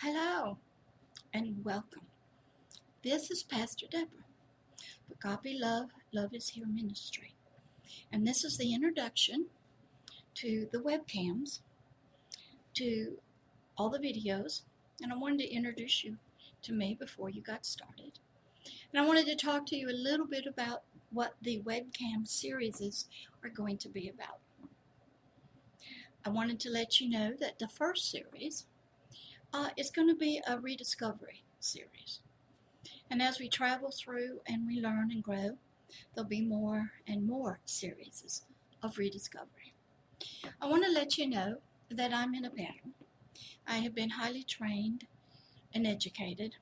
Hello and welcome. This is Pastor Deborah for Copy Love, Love is Here Ministry. And this is the introduction to the webcams, to all the videos. And I wanted to introduce you to me before you got started. And I wanted to talk to you a little bit about what the webcam series are going to be about. I wanted to let you know that the first series is going to be a rediscovery series. And as we travel through and we learn and grow, there'll be more and more series of rediscovery. I want to let you know that I'm in a pattern. I have been highly trained and educated,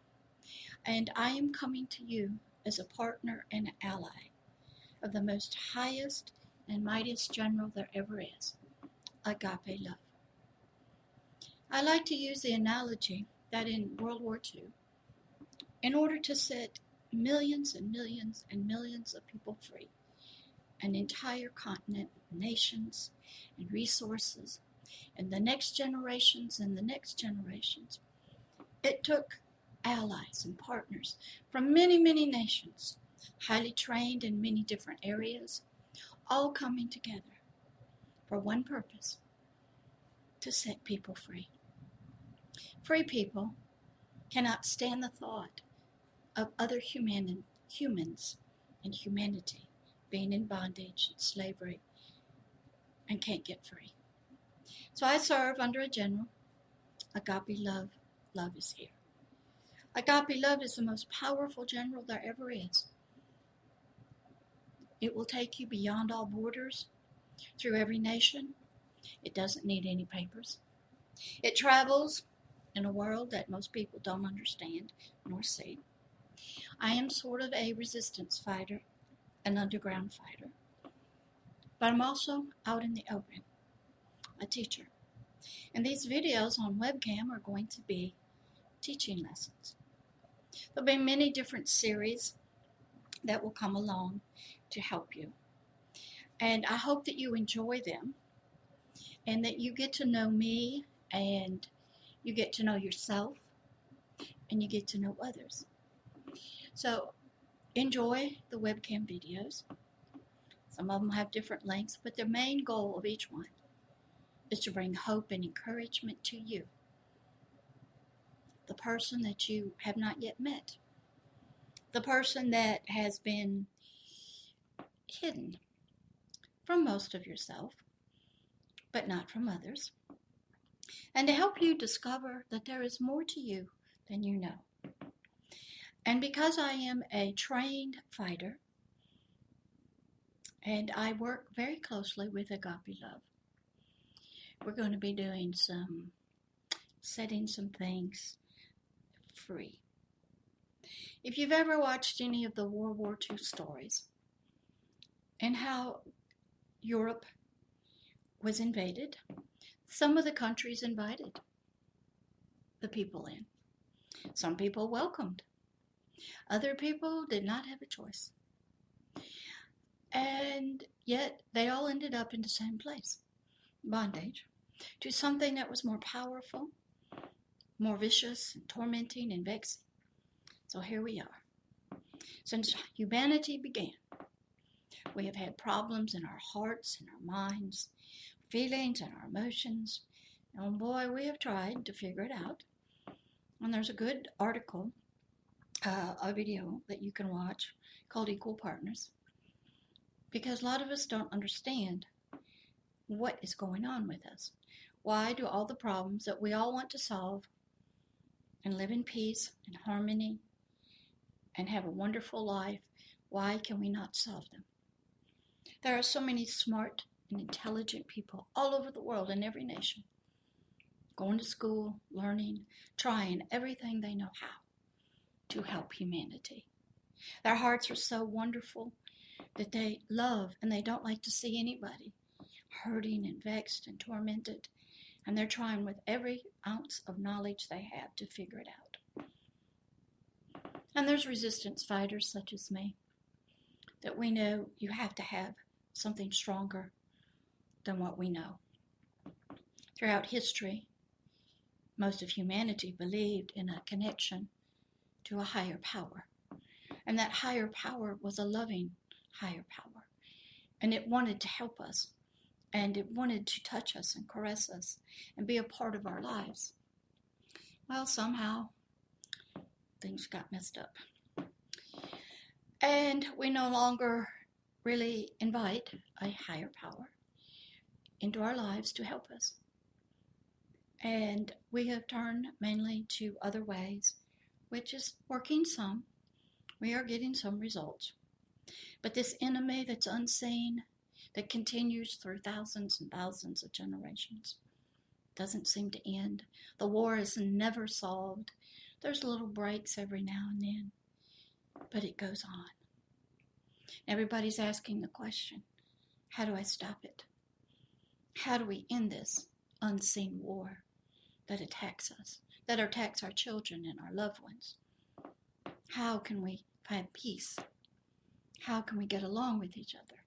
and I am coming to you as a partner and an ally of the most highest and mightiest general there ever is, agape love. I like to use the analogy that in World War II, in order to set millions and millions and millions of people free, an entire continent, nations, and resources, and the next generations and the next generations, it took allies and partners from many, many nations, highly trained in many different areas, all coming together for one purpose: to set people free. Free people cannot stand the thought of other humans and humanity being in bondage and slavery and can't get free. So I serve under a general. Agape love, love is here. Agape love is the most powerful general there ever is. It will take you beyond all borders, through every nation. It doesn't need any papers. It travels in a world that most people don't understand nor see. I am sort of a resistance fighter, an underground fighter, but I'm also out in the open, a teacher. And these videos on webcam are going to be teaching lessons. There'll be many different series that will come along to help you. And I hope that you enjoy them and that you get to know me and you get to know yourself and you get to know others. So enjoy the webcam videos. Some of them have different lengths, but the main goal of each one is to bring hope and encouragement to you, the person that you have not yet met, the person that has been hidden from most of yourself, but not from others, and to help you discover that there is more to you than you know. And because I am a trained fighter, and I work very closely with Agape Love, we're going to be doing setting some things free. If you've ever watched any of the World War II stories and how Europe was invaded, some of the countries invited the people in. Some people welcomed. Other people did not have a choice. And yet they all ended up in the same place, bondage, to something that was more powerful, more vicious, and tormenting, and vexing. So here we are. Since humanity began, we have had problems in our hearts and our minds, feelings and our emotions. And boy, we have tried to figure it out. And there's a good article, a video that you can watch called Equal Partners, because a lot of us don't understand what is going on with us. Why do all the problems that we all want to solve and live in peace and harmony and have a wonderful life, why can we not solve them? There are so many smart and intelligent people all over the world in every nation, going to school, learning, trying everything they know how to help humanity. Their hearts are so wonderful that they love and they don't like to see anybody hurting and vexed and tormented, and they're trying with every ounce of knowledge they have to figure it out. And there's resistance fighters such as me that we know you have to have something stronger than what we know. Throughout history, most of humanity believed in a connection to a higher power. And that higher power was a loving higher power. And it wanted to help us. And it wanted to touch us and caress us and be a part of our lives. Well, somehow things got messed up. And we no longer really invite a higher power into our lives to help us. And we have turned mainly to other ways, which is working some. We are getting some results. But this enemy that's unseen, that continues through thousands and thousands of generations, doesn't seem to end. The war is never solved. There's little breaks every now and then, but it goes on. Everybody's asking the question, how do I stop it? How do we end this unseen war that attacks us, that attacks our children and our loved ones? How can we find peace? How can we get along with each other?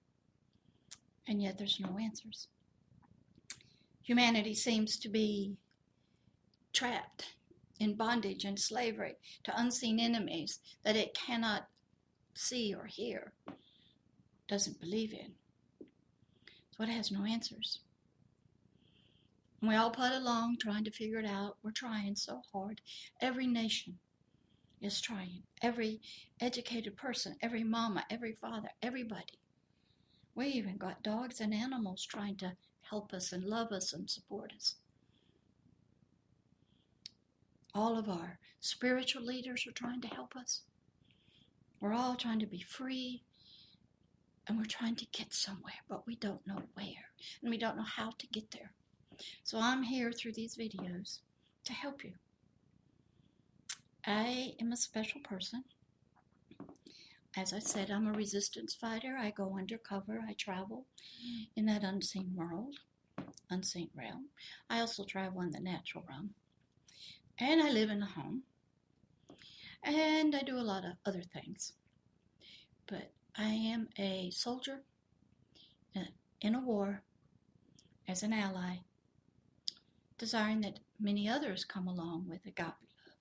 And yet there's no answers. Humanity seems to be trapped in bondage and slavery to unseen enemies that it cannot see or hear, doesn't believe in. So it has no answers. And we all put along trying to figure it out. We're trying so hard. Every nation is trying. Every educated person, every mama, every father, everybody. We even got dogs and animals trying to help us and love us and support us. All of our spiritual leaders are trying to help us. We're all trying to be free, and we're trying to get somewhere, but we don't know where, and we don't know how to get there. So I'm here through these videos to help you. I am a special person. As I said, I'm a resistance fighter. I go undercover. I travel in that unseen world, unseen realm. I also travel in the natural realm. And I live in a home. And I do a lot of other things. But I am a soldier in a war as an ally, desiring that many others come along with agape love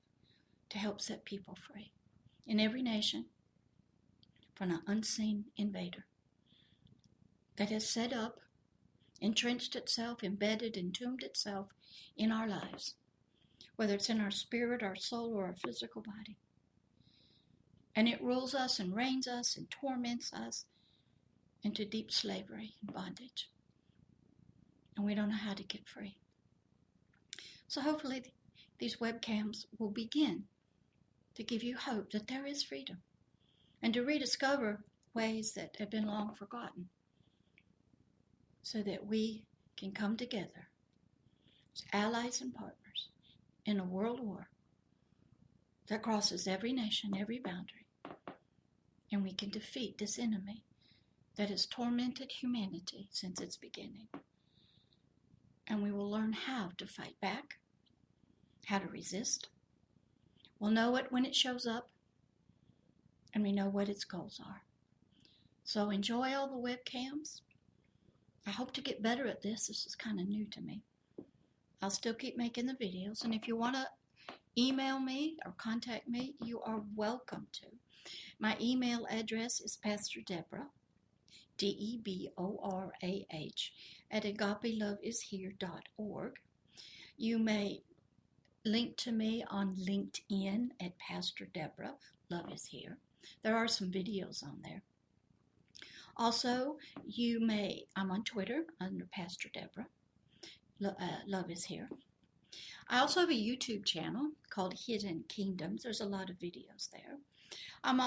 to help set people free in every nation from an unseen invader that has set up, entrenched itself, embedded, entombed itself in our lives, whether it's in our spirit, our soul, or our physical body. And it rules us and reigns us and torments us into deep slavery and bondage. And we don't know how to get free. So hopefully these webcams will begin to give you hope that there is freedom and to rediscover ways that have been long forgotten so that we can come together as allies and partners in a world war that crosses every nation, every boundary, and we can defeat this enemy that has tormented humanity since its beginning. And we will learn how to fight back, how to resist. We'll know it when it shows up, and we know what its goals are. So enjoy all the webcams. I hope to get better at this. This is kind of new to me. I'll still keep making the videos, and if you want to email me or contact me, you are welcome to. My email address is Pastor Deborah, DEBORAH, at agapeloveishere.org. You may link to me on LinkedIn at Pastor Deborah, Love is Here. There are some videos on there. Also, I'm on Twitter under Pastor Deborah, Love is Here. I also have a YouTube channel called Hidden Kingdoms. There's a lot of videos there. I'm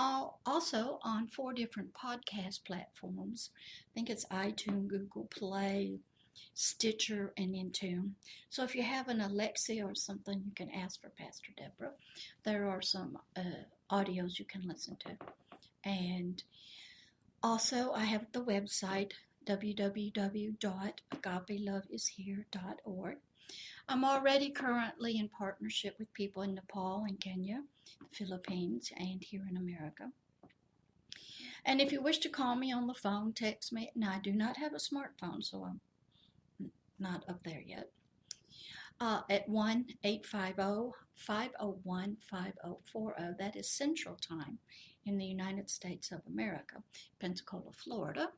also on 4 different podcast platforms. I think it's iTunes, Google Play, Stitcher, and Intune. So if you have an Alexa or something, you can ask for Pastor Deborah. There are some audios you can listen to. And also I have the website www.agapeloveishere.org. I'm already currently in partnership with people in Nepal and Kenya, the Philippines, and here in America. And if you wish to call me on the phone, text me. Now, I do not have a smartphone, so I'm not up there yet. at 1-850-501-5040. That is Central Time in the United States of America, Pensacola, Florida,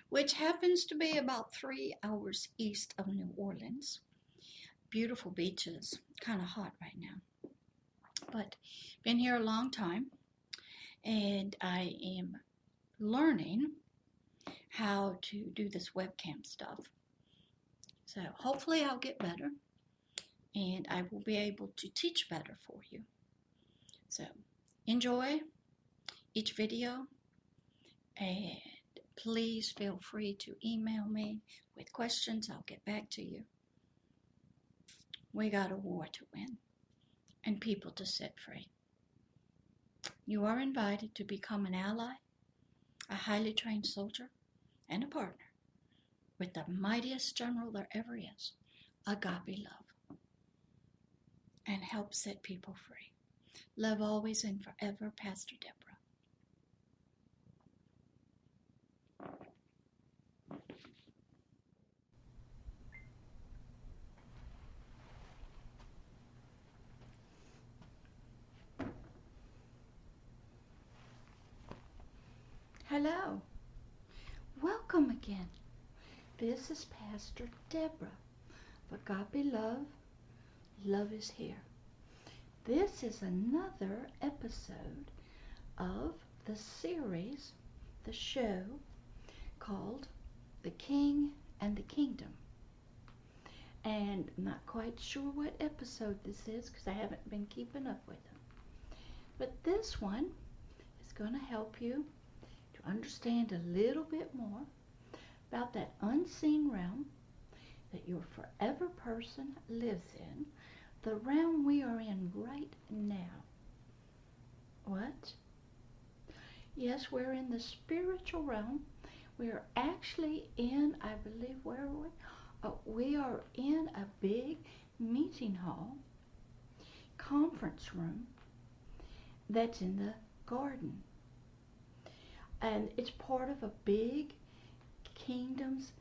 which happens to be about 3 hours east of New Orleans. Beautiful beaches, kind of hot right now. But been here a long time, and I am learning how to do this webcam stuff. So hopefully I'll get better, and I will be able to teach better for you. So enjoy each video, and please feel free to email me with questions. I'll get back to you. We got a war to win and people to set free. You are invited to become an ally, a highly trained soldier, and a partner with the mightiest general there ever is, agape love, and help set people free. Love always and forever, Pastor Deborah. Hello. Welcome again. This is Pastor Deborah. Agape love, love is here. This is another episode of the series, the show called The King and the Kingdom. And I'm not quite sure what episode this is because I haven't been keeping up with them. But this one is going to help you to understand a little bit more about that unseen realm that your forever person lives in, the realm we are in right now. What? Yes, we're in the spiritual realm. We are actually in, I believe, where are we? We are in a big meeting hall, conference room, that's in the garden. And it's part of a big kingdom's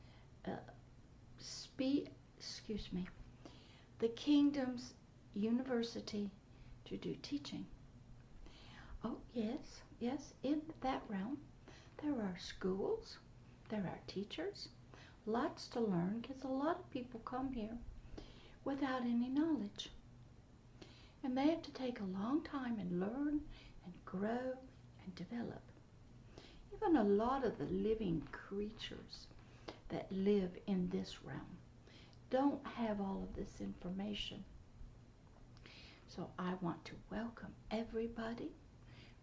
the kingdom's university to do teaching. Oh, yes, in that realm, there are schools, there are teachers, lots to learn, because a lot of people come here without any knowledge. And they have to take a long time and learn and grow and develop. Even a lot of the living creatures that live in this realm don't have all of this information. So I want to welcome everybody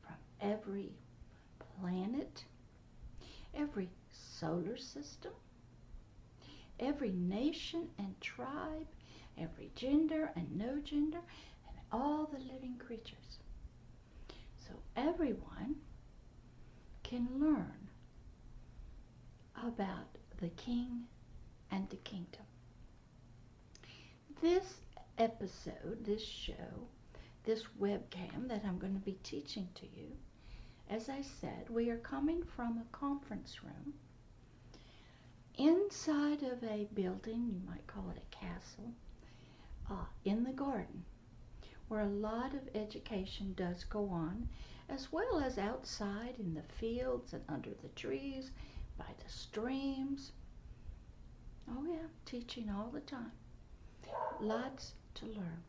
from every planet, every solar system, every nation and tribe, every gender and no gender, and all the living creatures. So everyone can learn about the King and the Kingdom. This episode, this show, this webcam that I'm going to be teaching to you, as I said, we are coming from a conference room inside of a building, you might call it a castle, in the garden, where a lot of education does go on, as well as outside in the fields and under the trees, by the streams. Oh yeah, teaching all the time. Lots to learn.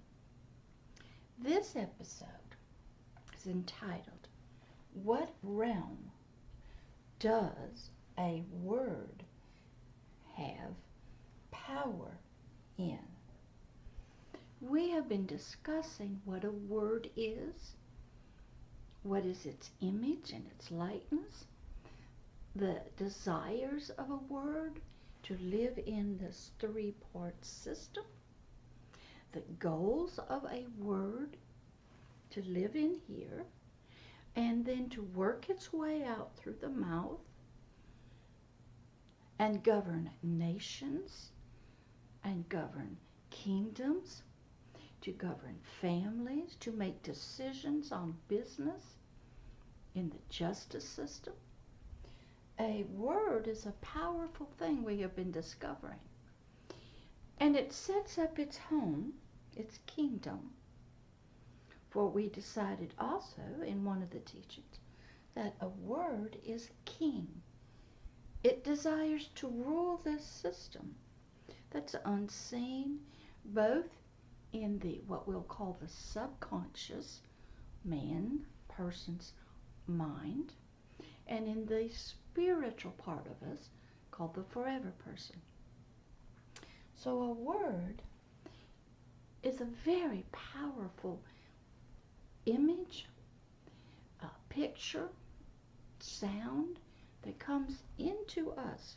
This episode is entitled, What Realm Does a Word Have Power In? We have been discussing what a word is, what is its image and its likeness, the desires of a word to live in this three-part system, the goals of a word to live in here, and then to work its way out through the mouth and govern nations and govern kingdoms, to govern families, to make decisions on business, in the justice system. A word is a powerful thing we have been discovering. And it sets up its home, its kingdom. For we decided also in one of the teachings that a word is king. It desires to rule this system that's unseen, both in the what we'll call the subconscious person's mind, and in the spiritual part of us called the forever person. So a word is a very powerful image, a picture, sound that comes into us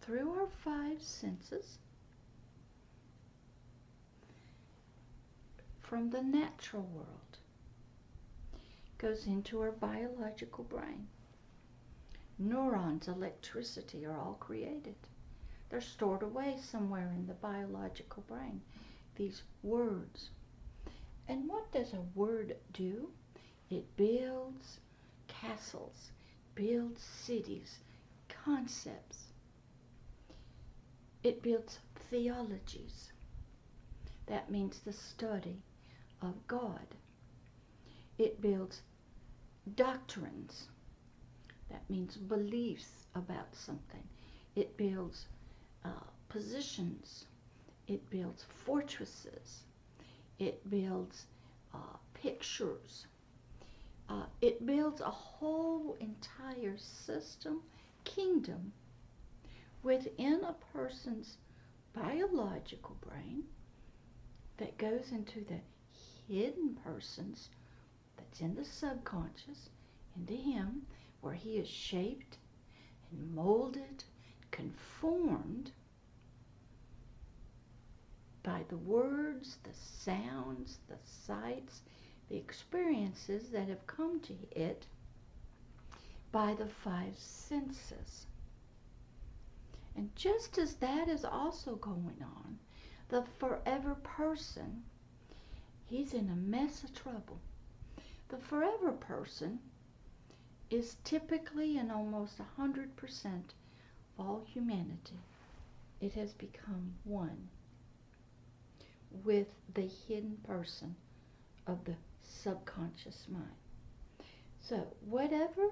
through our five senses from the natural world, goes into our biological brain. Neurons, electricity are all created. They're stored away somewhere in the biological brain, these words. And what does a word do? It builds castles, builds cities, concepts. It builds theologies. That means the study of God. It builds doctrines. That means beliefs about something. It builds positions. It builds fortresses. It builds pictures. It builds a whole entire system, kingdom, within a person's biological brain that goes into the hidden person's, that's in the subconscious, into him, where he is shaped and molded, conformed by the words, the sounds, the sights, the experiences that have come to it by the five senses. And just as that is also going on, the forever person, he's in a mess of trouble. The forever person is typically in almost 100% of all humanity. It has become one with the hidden person of the subconscious mind. So whatever,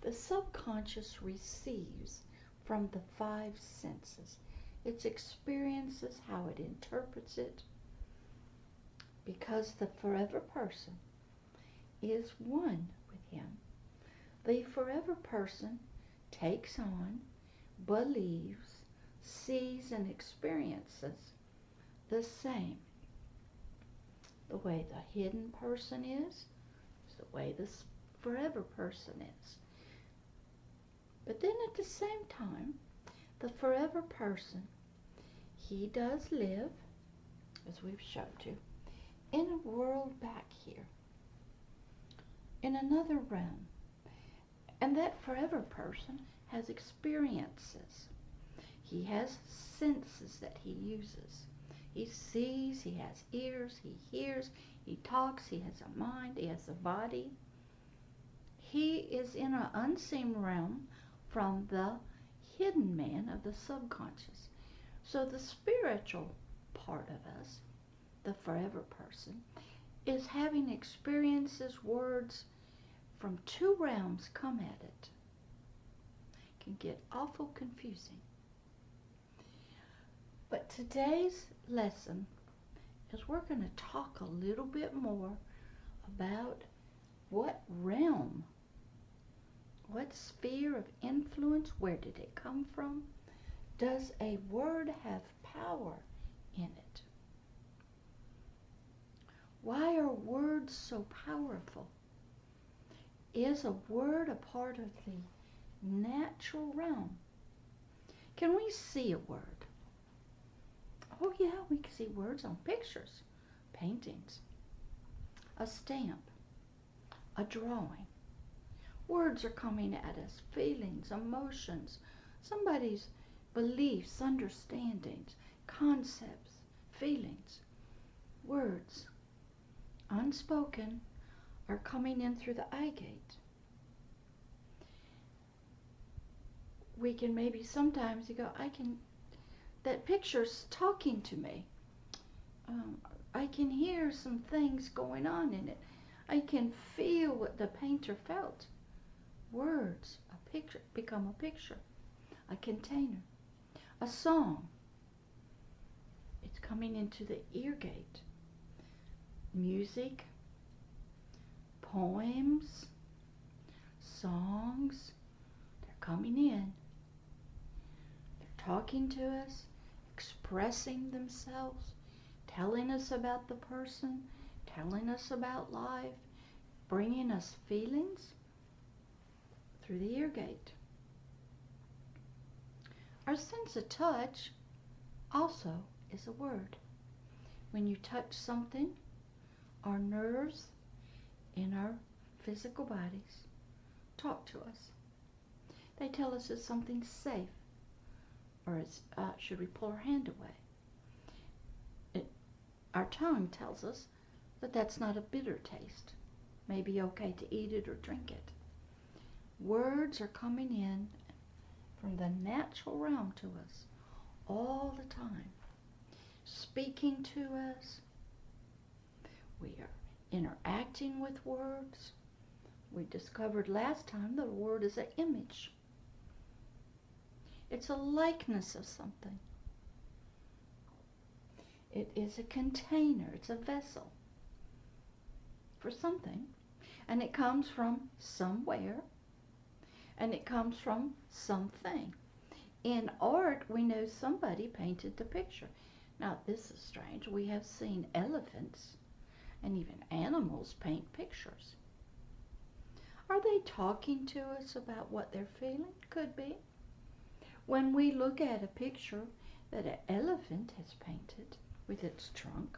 the subconscious receives from the five senses, its experiences, how it interprets it, because the forever person is one with him. The forever person takes on, believes, sees, and experiences the same. The way the hidden person is the way the forever person is. But then at the same time, the forever person, he does live, as we've showed you, in a world back here, in another realm. And that forever person has experiences. He has senses that he uses. He sees, he has ears, he hears, he talks, he has a mind, he has a body. He is in an unseen realm from the hidden man of the subconscious. So the spiritual part of us, the forever person, is having experiences, words from two realms come at it. It can get awful confusing. But today's lesson is we're going to talk a little bit more about what realm, what sphere of influence, where did it come from? Does a word have power in it? Why are words so powerful? Is a word a part of the natural realm? Can we see a word? Oh yeah, we can see words on pictures, paintings, a stamp, a drawing. Words are coming at us, feelings, emotions, somebody's beliefs, understandings, concepts, feelings. Words, unspoken, are coming in through the eye gate. we can maybe sometimes you go, that picture's talking to me. Um, I can hear some things going on in it. I can feel what the painter felt. Words, a picture, become a picture, a container, a song. It's coming into the ear gate. Music, poems, songs, they're coming in. They're talking to us, expressing themselves, telling us about the person, telling us about life, bringing us feelings through the ear gate. Our sense of touch also is a word. When you touch something, our nerves in our physical bodies talk to us. They tell us it's something safe, or should we pull our hand away? Our tongue tells us that that's not a bitter taste. Maybe okay to eat it or drink it. Words are coming in from the natural realm to us all the time, speaking to us. We are interacting with words. We discovered last time that a word is an image. It's a likeness of something. It is a container. It's a vessel for something. And it comes from somewhere. And it comes from something. In art, we know somebody painted the picture. Now, this is strange. We have seen elephants and even animals paint pictures. Are they talking to us about what they're feeling? Could be. When we look at a picture that an elephant has painted with its trunk,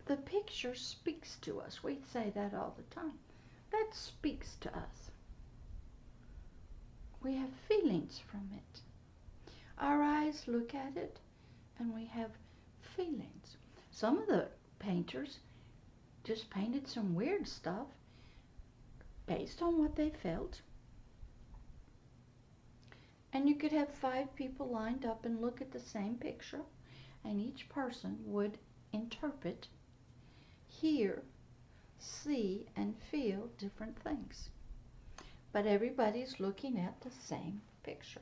the picture speaks to us. We say that all the time. That speaks to us. We have feelings from it. Our eyes look at it and we have feelings. Some of the painters just painted some weird stuff based on what they felt. And you could have 5 people lined up and look at the same picture, and each person would interpret, hear, see, and feel different things. But everybody's looking at the same picture.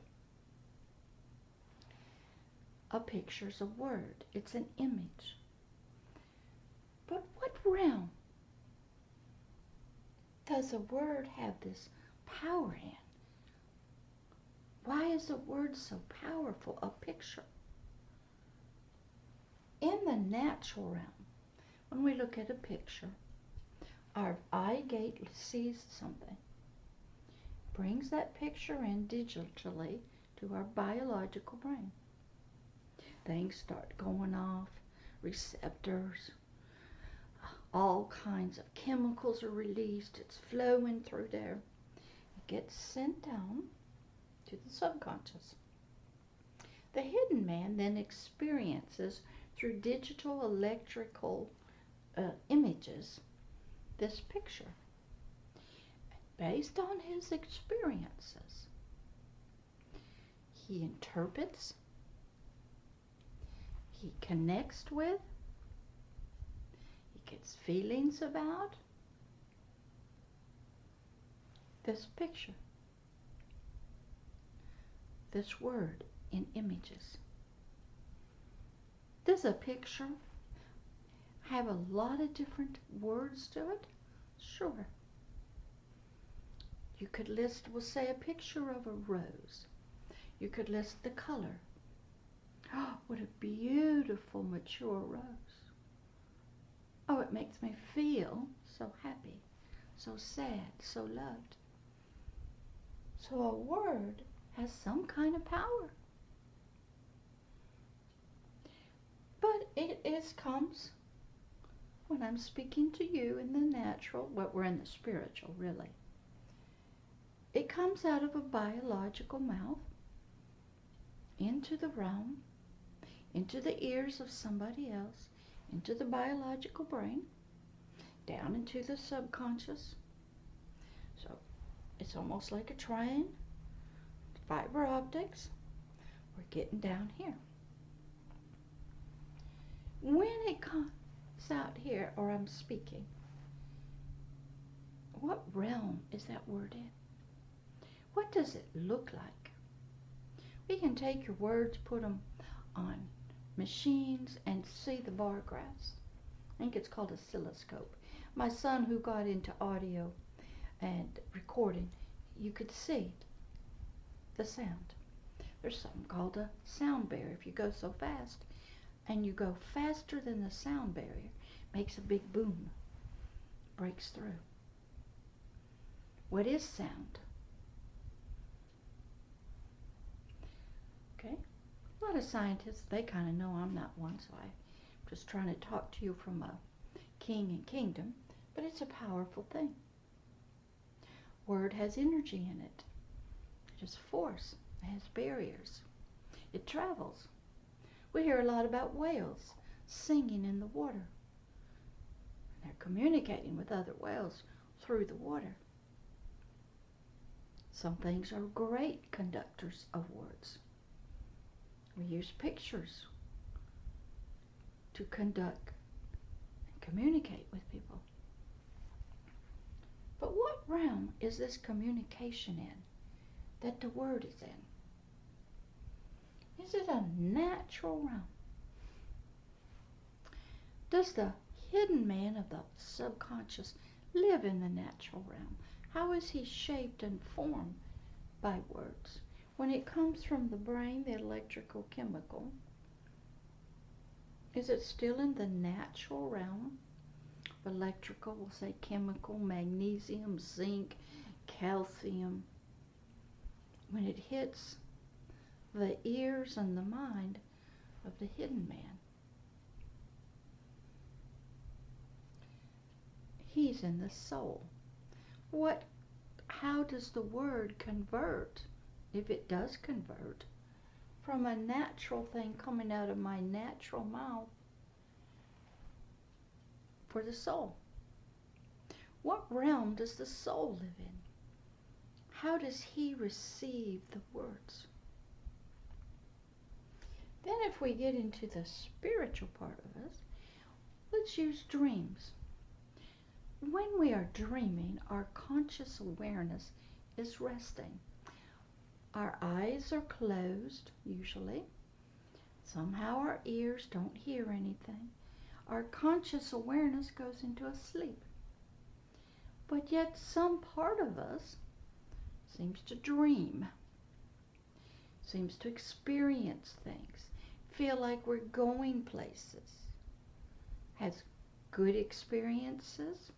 A picture's a word. It's an image. But what realm does a word have this power in? Why is a word so powerful, a picture? In the natural realm, when we look at a picture, our eye gate sees something, brings that picture in digitally to our biological brain. Things start going off, receptors, all kinds of chemicals are released, it's flowing through there. It gets sent down to the subconscious. The hidden man then experiences through digital electrical images this picture. Based on his experiences, he interprets, he connects with, he gets feelings about this picture, this word in images. Does a picture have a lot of different words to it? Sure. You could list, we'll say, a picture of a rose. You could list the color. Oh, what a beautiful mature rose. Oh, it makes me feel so happy, so sad, so loved. So a word has some kind of power. But it comes when I'm speaking to you in the natural, well, we're in the spiritual, really. It comes out of a biological mouth into the realm, into the ears of somebody else, into the biological brain, down into the subconscious. So it's almost like a train fiber optics. We're getting down here. When it comes out here, or I'm speaking, what realm is that word in? What does it look like? We can take your words, put them on machines, and see the bar graphs. I think it's called oscilloscope. My son, who got into audio and recording, you could see the sound. There's something called a sound barrier. If you go so fast, and you go faster than the sound barrier, makes a big boom, breaks through. What is sound? Okay, a lot of scientists, they kind of know. I'm not one, so I'm just trying to talk to you from a king and kingdom, but it's a powerful thing. Word has energy in it. It has force. It has barriers. It travels. We hear a lot about whales singing in the water. They're communicating with other whales through the water. Some things are great conductors of words. We use pictures to conduct and communicate with people. But what realm is this communication in that the word is in? Is it a natural realm? Does the hidden man of the subconscious live in the natural realm? How is he shaped and formed by words? When it comes from the brain, the electrical chemical, is it still in the natural realm? Electrical, we'll say chemical, magnesium, zinc, calcium. When it hits the ears and the mind of the hidden man, he's in the soul. How does the word convert, if it does convert, from a natural thing coming out of my natural mouth for the soul? What realm does the soul live in? How does he receive the words? Then if we get into the spiritual part of us, let's use dreams. When we are dreaming, our conscious awareness is resting. Our eyes are closed, usually. Somehow our ears don't hear anything. Our conscious awareness goes into a sleep. But yet some part of us seems to dream, seems to experience things, feel like we're going places, has good experiences,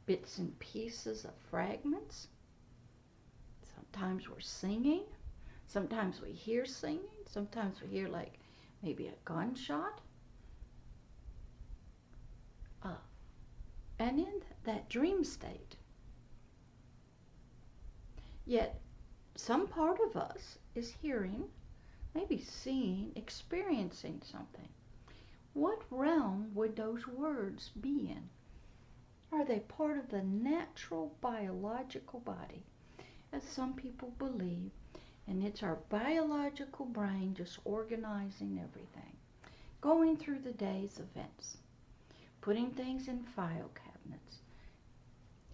bits and pieces of fragments. Sometimes we're singing, sometimes we hear singing, sometimes we hear like maybe a gunshot. And in that dream state, yet some part of us is hearing, maybe seeing, experiencing something. What realm would those words be in? Are they part of the natural biological body, as some people believe, and it's our biological brain just organizing everything, going through the day's events, putting things in file cabinets?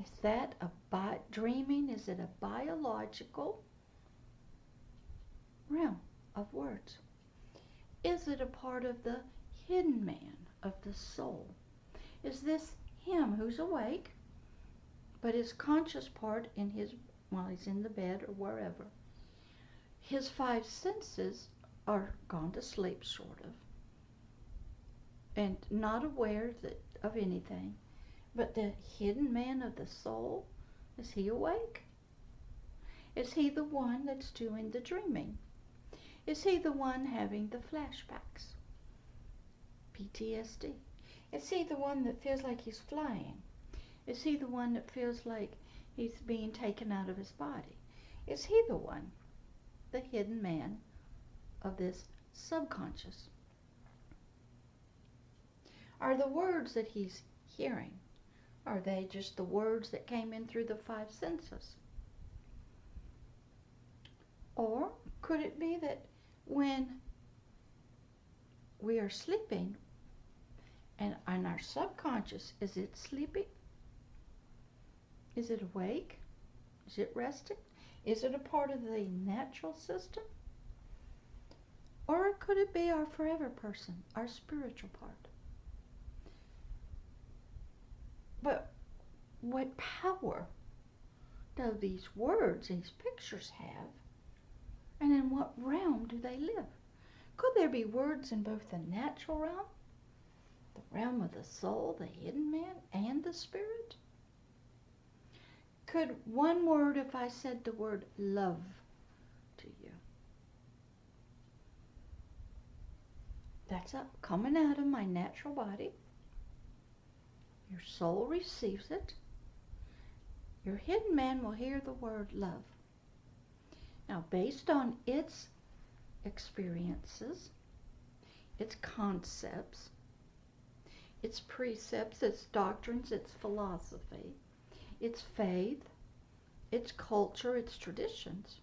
Is that dreaming? Is it a biological realm of words? Is it a part of the hidden man of the soul? Is this him who's awake, but his conscious part in while he's in the bed or wherever, his five senses are gone to sleep, sort of, and not aware of anything, but the hidden man of the soul, is he awake? Is he the one that's doing the dreaming? Is he the one having the flashbacks? PTSD. Is he the one that feels like he's flying? Is he the one that feels like he's being taken out of his body? Is he the one, the hidden man of this subconscious? Are the words that he's hearing, are they just the words that came in through the five senses? Or could it be that when we are sleeping and our subconscious, is it sleeping? Is it awake? Is it resting? Is it a part of the natural system? Or could it be our forever person, our spiritual part? But what power do these words, these pictures have? And in what realm do they live? Could there be words in both the natural realm, the realm of the soul, the hidden man, and the spirit? Could one word, if I said the word love to you, that's up coming out of my natural body, your soul receives it, your hidden man will hear the word love. Now, based on its experiences, its concepts, its precepts, its doctrines, its philosophy, its faith, its culture, its traditions,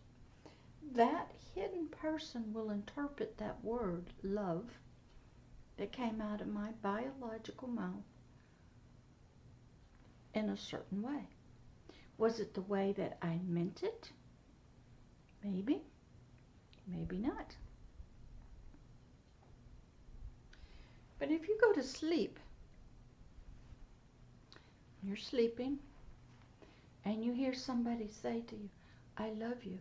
that hidden person will interpret that word, love, that came out of my biological mouth in a certain way. Was it the way that I meant it? Maybe. Maybe not. But if you go to sleep, you're sleeping, and you hear somebody say to you, I love you.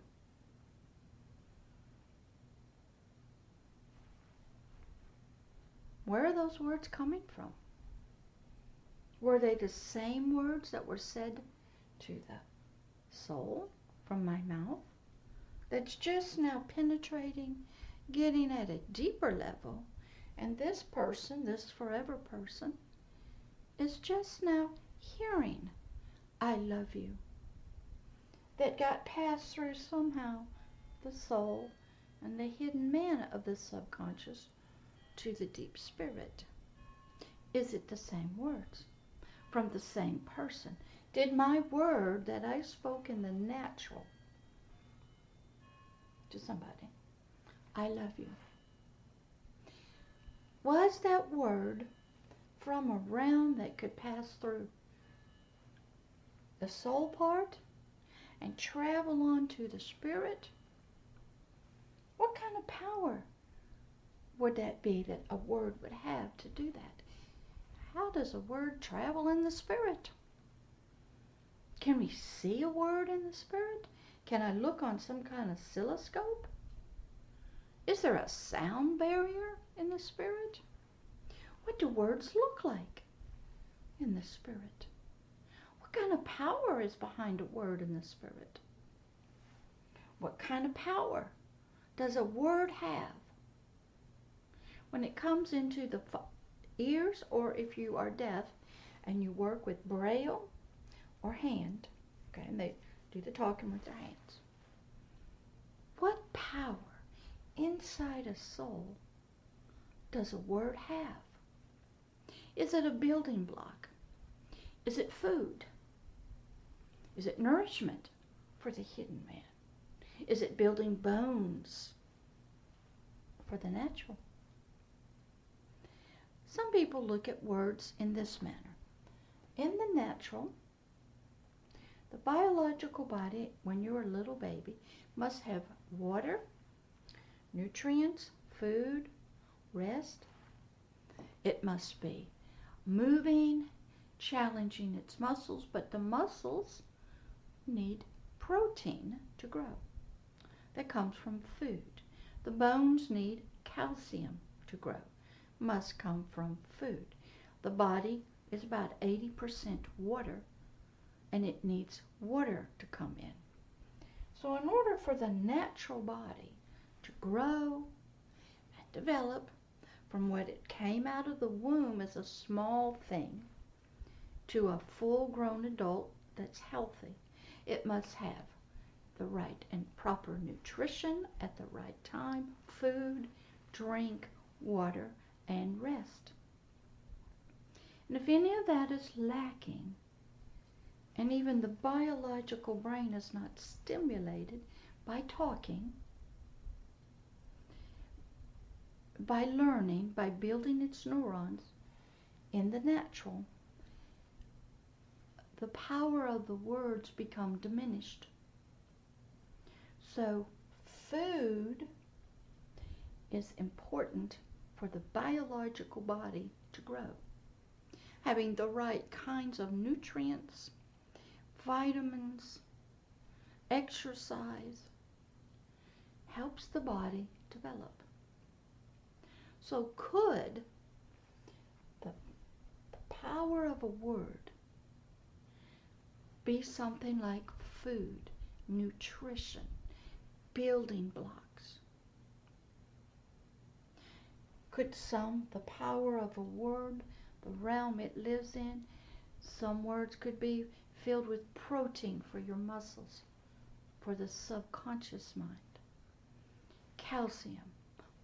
Where are those words coming from? Were they the same words that were said to the soul from my mouth? That's just now penetrating, getting at a deeper level. And this person, this forever person, is just now hearing, I love you. That got passed through somehow the soul and the hidden man of the subconscious to the deep spirit. Is it the same words from the same person? Did my word that I spoke in the natural to somebody, I love you, was that word from a realm that could pass through the soul part and travel on to the spirit? What kind of power would that be that a word would have to do that? How does a word travel in the spirit? Can we see a word in the spirit? Can I look on some kind of oscilloscope? Is there a sound barrier in the spirit? What do words look like in the spirit? What kind of power is behind a word in the spirit? What kind of power does a word have when it comes into the ears, or if you are deaf and you work with braille or hand, okay, and they do the talking with their hands? What power inside a soul does a word have? Is it a building block? Is it food? Is it nourishment for the hidden man? Is it building bones for the natural? Some people look at words in this manner. In the natural, the biological body, when you're a little baby, must have water, nutrients, food, rest. It must be moving, challenging its muscles, but the muscles need protein to grow. That comes from food. The bones need calcium to grow. Must come from food. The body is about 80% water, and it needs water to come in. So in order for the natural body to grow and develop from what it came out of the womb as a small thing to a full-grown adult that's healthy, it must have the right and proper nutrition at the right time, food, drink, water, and rest. And if any of that is lacking, and even the biological brain is not stimulated by talking, by learning, by building its neurons in the natural, the power of the words become diminished. So food is important for the biological body to grow. Having the right kinds of nutrients, vitamins, exercise helps the body develop. So could the power of a word be something like food, nutrition, building blocks? Could the power of a word, the realm it lives in, some words could be filled with protein for your muscles, for the subconscious mind, calcium,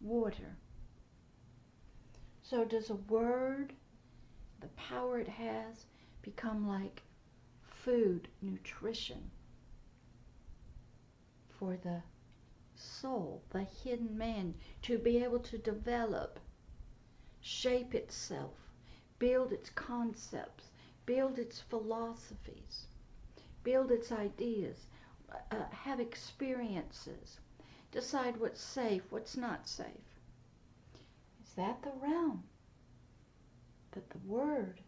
water. So does a word, the power it has, become like food, nutrition for the soul, the hidden man, to be able to develop, shape itself, build its concepts, build its philosophies, build its ideas, have experiences, decide what's safe, what's not safe? Is that the realm that the word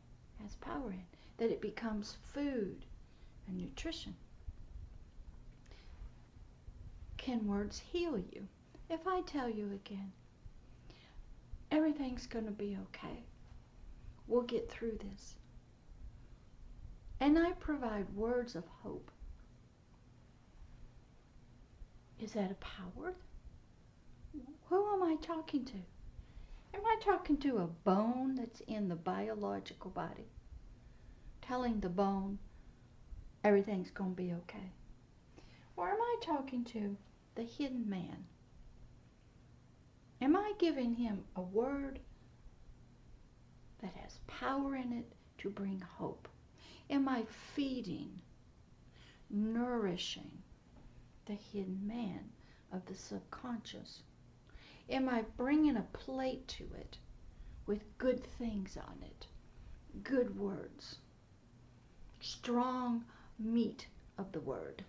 has power in, that it becomes food and nutrition? Can words heal you? If I tell you again, everything's going to be okay, we'll get through this, and I provide words of hope, is that a power? Who am I talking to? Am I talking to a bone that's in the biological body, telling the bone everything's going to be okay? Or am I talking to the hidden man? Am I giving him a word that has power in it to bring hope? Am I feeding, nourishing the hidden man of the subconscious? Am I bringing a plate to it with good things on it, good words, strong meat of the word?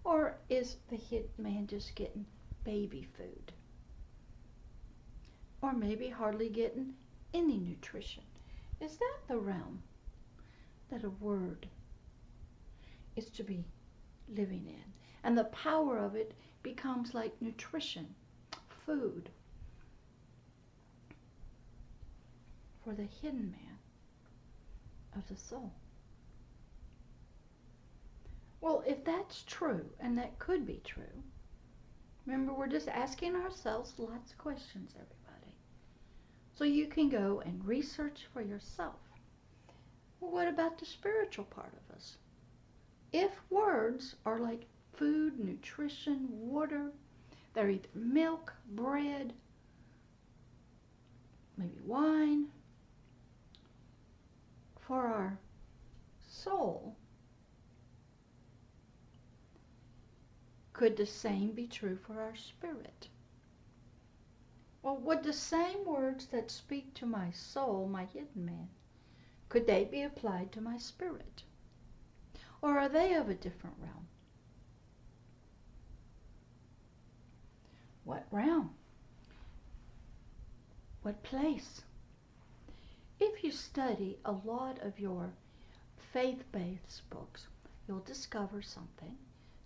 Or is the hidden man just getting baby food? Or maybe hardly getting any nutrition? Is that the realm that a word is to be living in? And the power of it becomes like nutrition, food for the hidden man of the soul. Well, if that's true, and that could be true, remember, we're just asking ourselves lots of questions, everybody. So you can go and research for yourself. Well, what about the spiritual part of us? If words are like food, nutrition, water, they're either milk, bread, maybe wine, for our soul, could the same be true for our spirit? Well, would the same words that speak to my soul, my hidden man, could they be applied to my spirit? Or are they of a different realm? What realm? What place? If you study a lot of your faith-based books, you'll discover something.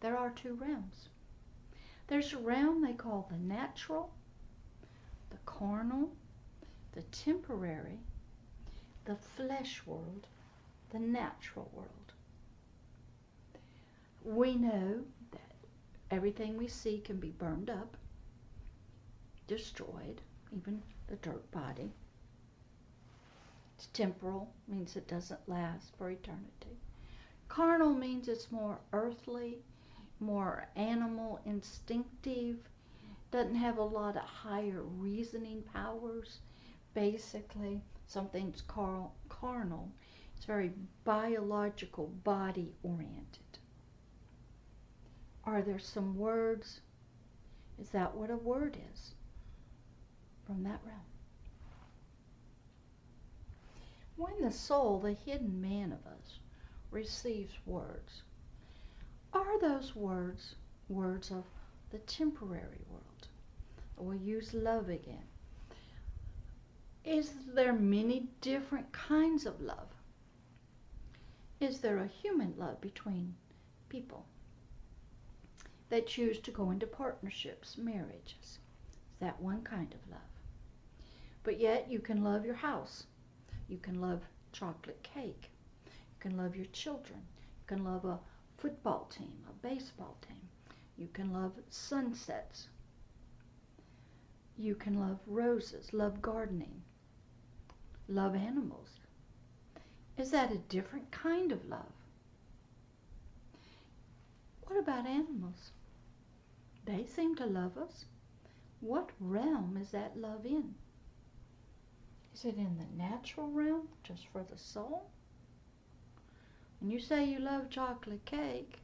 There are two realms. There's a realm they call the natural, the carnal, the temporary, the flesh world, the natural world. We know that everything we see can be burned up, destroyed, even the dirt body. It's temporal, means it doesn't last for eternity. Carnal means it's more earthly, more animal, instinctive, doesn't have a lot of higher reasoning powers. Basically, something's carnal. It's very biological, body-oriented. Are there some words? Is that what a word is? from that realm. When the soul, the hidden man of us, receives words, are those words words of the temporary world? We'll use love again. Is there many different kinds of love? Is there a human love between people that choose to go into partnerships, marriages? Is that one kind of love? But yet you can love your house. You can love chocolate cake. You can love your children. You can love a football team, a baseball team. You can love sunsets. You can love roses, love gardening, love animals. Is that a different kind of love? What about animals? They seem to love us. What realm is that love in? Is it in the natural realm, just for the soul? When you say you love chocolate cake,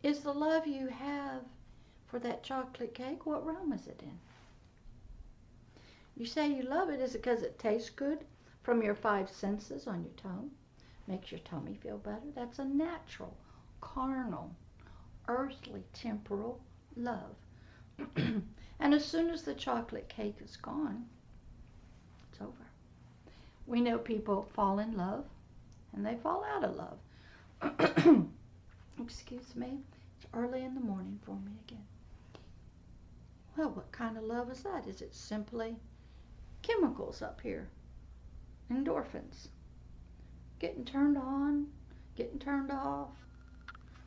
is the love you have for that chocolate cake, what realm is it in? You say you love it, is it because it tastes good from your five senses on your tongue? Makes your tummy feel better? That's a natural, carnal, earthly, temporal love. And as soon as the chocolate cake is gone, it's over. We know people fall in love and they fall out of love. Excuse me, it's early in the morning for me again. Well, what kind of love is that? Is it simply chemicals up here? Endorphins. Getting turned on, getting turned off.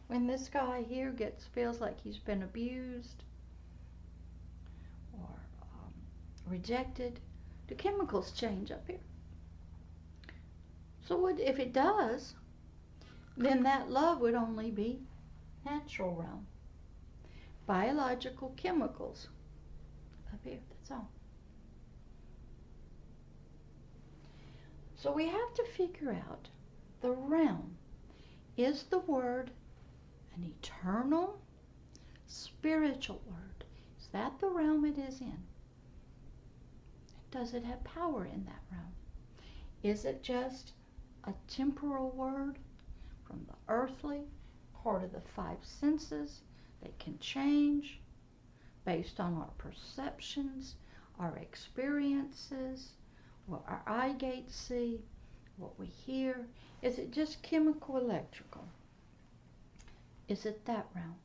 When this guy here feels like he's been abused or rejected, do chemicals change up here? So if it does, then that love would only be natural realm. Biological chemicals up here, that's all. So we have to figure out the realm. Is the word an eternal, spiritual word? Is that the realm it is in? Does it have power in that realm? Is it just a temporal word from the earthly, part of the five senses that can change based on our perceptions, our experiences, what our eye gates see, what we hear? Is it just chemical, electrical? Is it that realm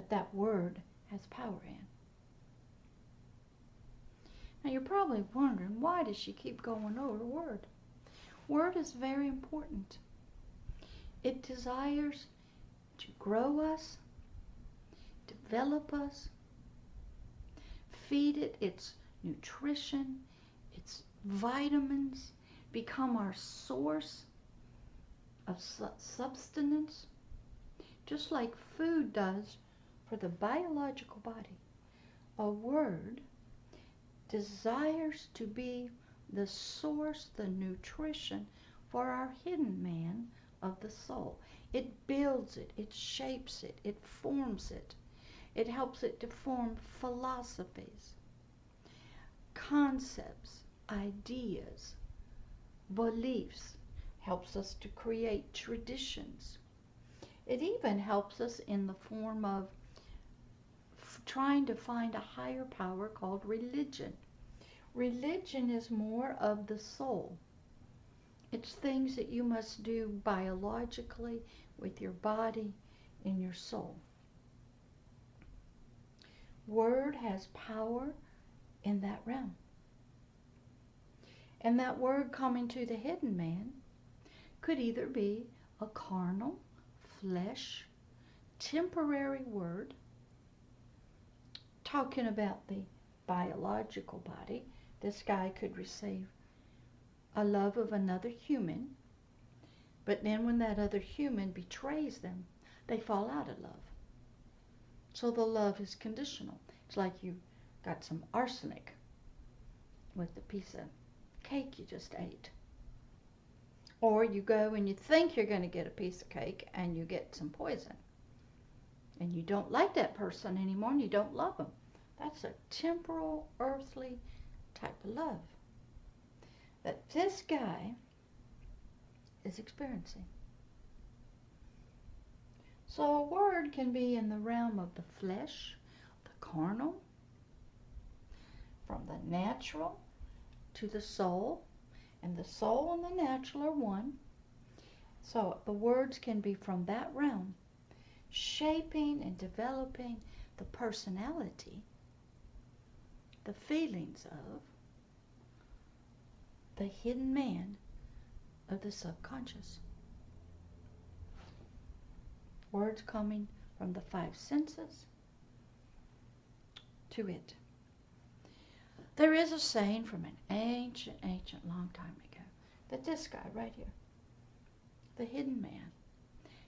that word has power in? Now you're probably wondering, why does she keep going over word? Word is very important. It desires to grow us, develop us, feed it its nutrition, its vitamins, become our source of substance, just like food does for the biological body. A word desires to be the source, the nutrition for our hidden man of the soul. It builds it, it shapes it, it forms it. It helps it to form philosophies, concepts, ideas, beliefs. Helps us to create traditions. It even helps us in the form of trying to find a higher power called religion. Religion is more of the soul. It's things that you must do biologically with your body and your soul. Word has power in that realm. And that word coming to the hidden man could either be a carnal, flesh, temporary word talking about the biological body. This guy could receive a love of another human, but then when that other human betrays them, they fall out of love. So the love is conditional. It's like you got some arsenic with the piece of cake you just ate. Or you go and you think you're going to get a piece of cake and you get some poison. And you don't like that person anymore and you don't love them. That's a temporal, earthly type of love that this guy is experiencing. So a word can be in the realm of the flesh, the carnal, from the natural to the soul, and the soul and the natural are one. So the words can be from that realm, shaping and developing the personality, the feelings of the hidden man of the subconscious. Words coming from the five senses to it. There is a saying from an ancient long time ago that this guy right here, the hidden man,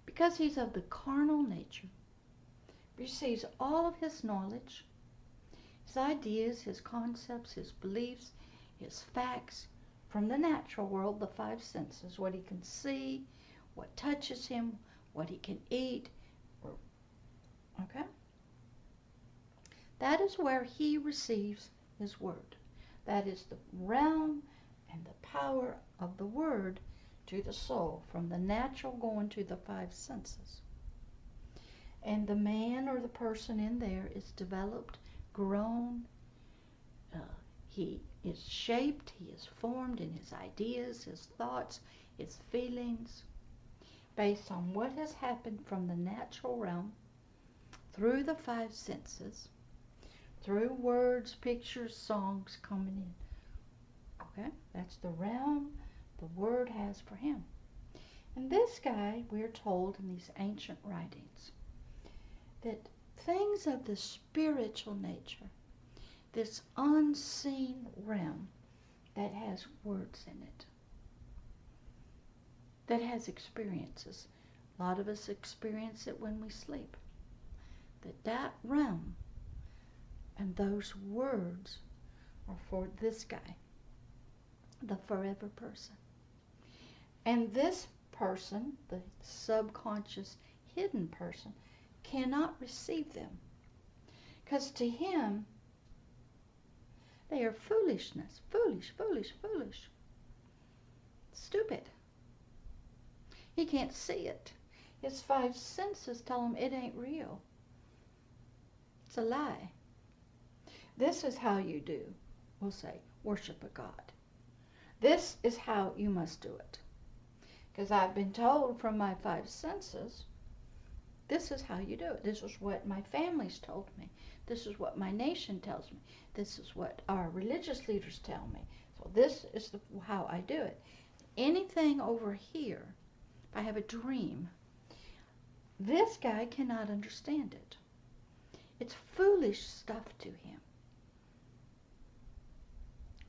because he's of the carnal nature, receives all of his knowledge, his ideas, his concepts, his beliefs, his facts from the natural world, the five senses, what he can see, what touches him, what he can eat. Okay? That is where he receives his word. That is the realm and the power of the word to the soul, from the natural going to the five senses. And the man or the person in there is developed, grown, he is shaped, he is formed in his ideas, his thoughts, his feelings, based on what has happened from the natural realm through the five senses, through words, pictures, songs coming in. Okay? That's the realm the word has for him. And this guy, we're told in these ancient writings, that things of the spiritual nature, this unseen realm that has words in it, that has experiences. A lot of us experience it when we sleep. That realm and those words are for this guy, the forever person. And this person, the subconscious hidden person, cannot receive them. Because to him, they are foolishness. Foolish, foolish, foolish. Stupid. He can't see it. His five senses tell him it ain't real. It's a lie. This is how you do, we'll say, worship a God. This is how you must do it. Because I've been told from my five senses, this is how you do it. This is what my family's told me. This is what my nation tells me. This is what our religious leaders tell me. So this is how I do it. Anything over here, if I have a dream, this guy cannot understand it. It's foolish stuff to him.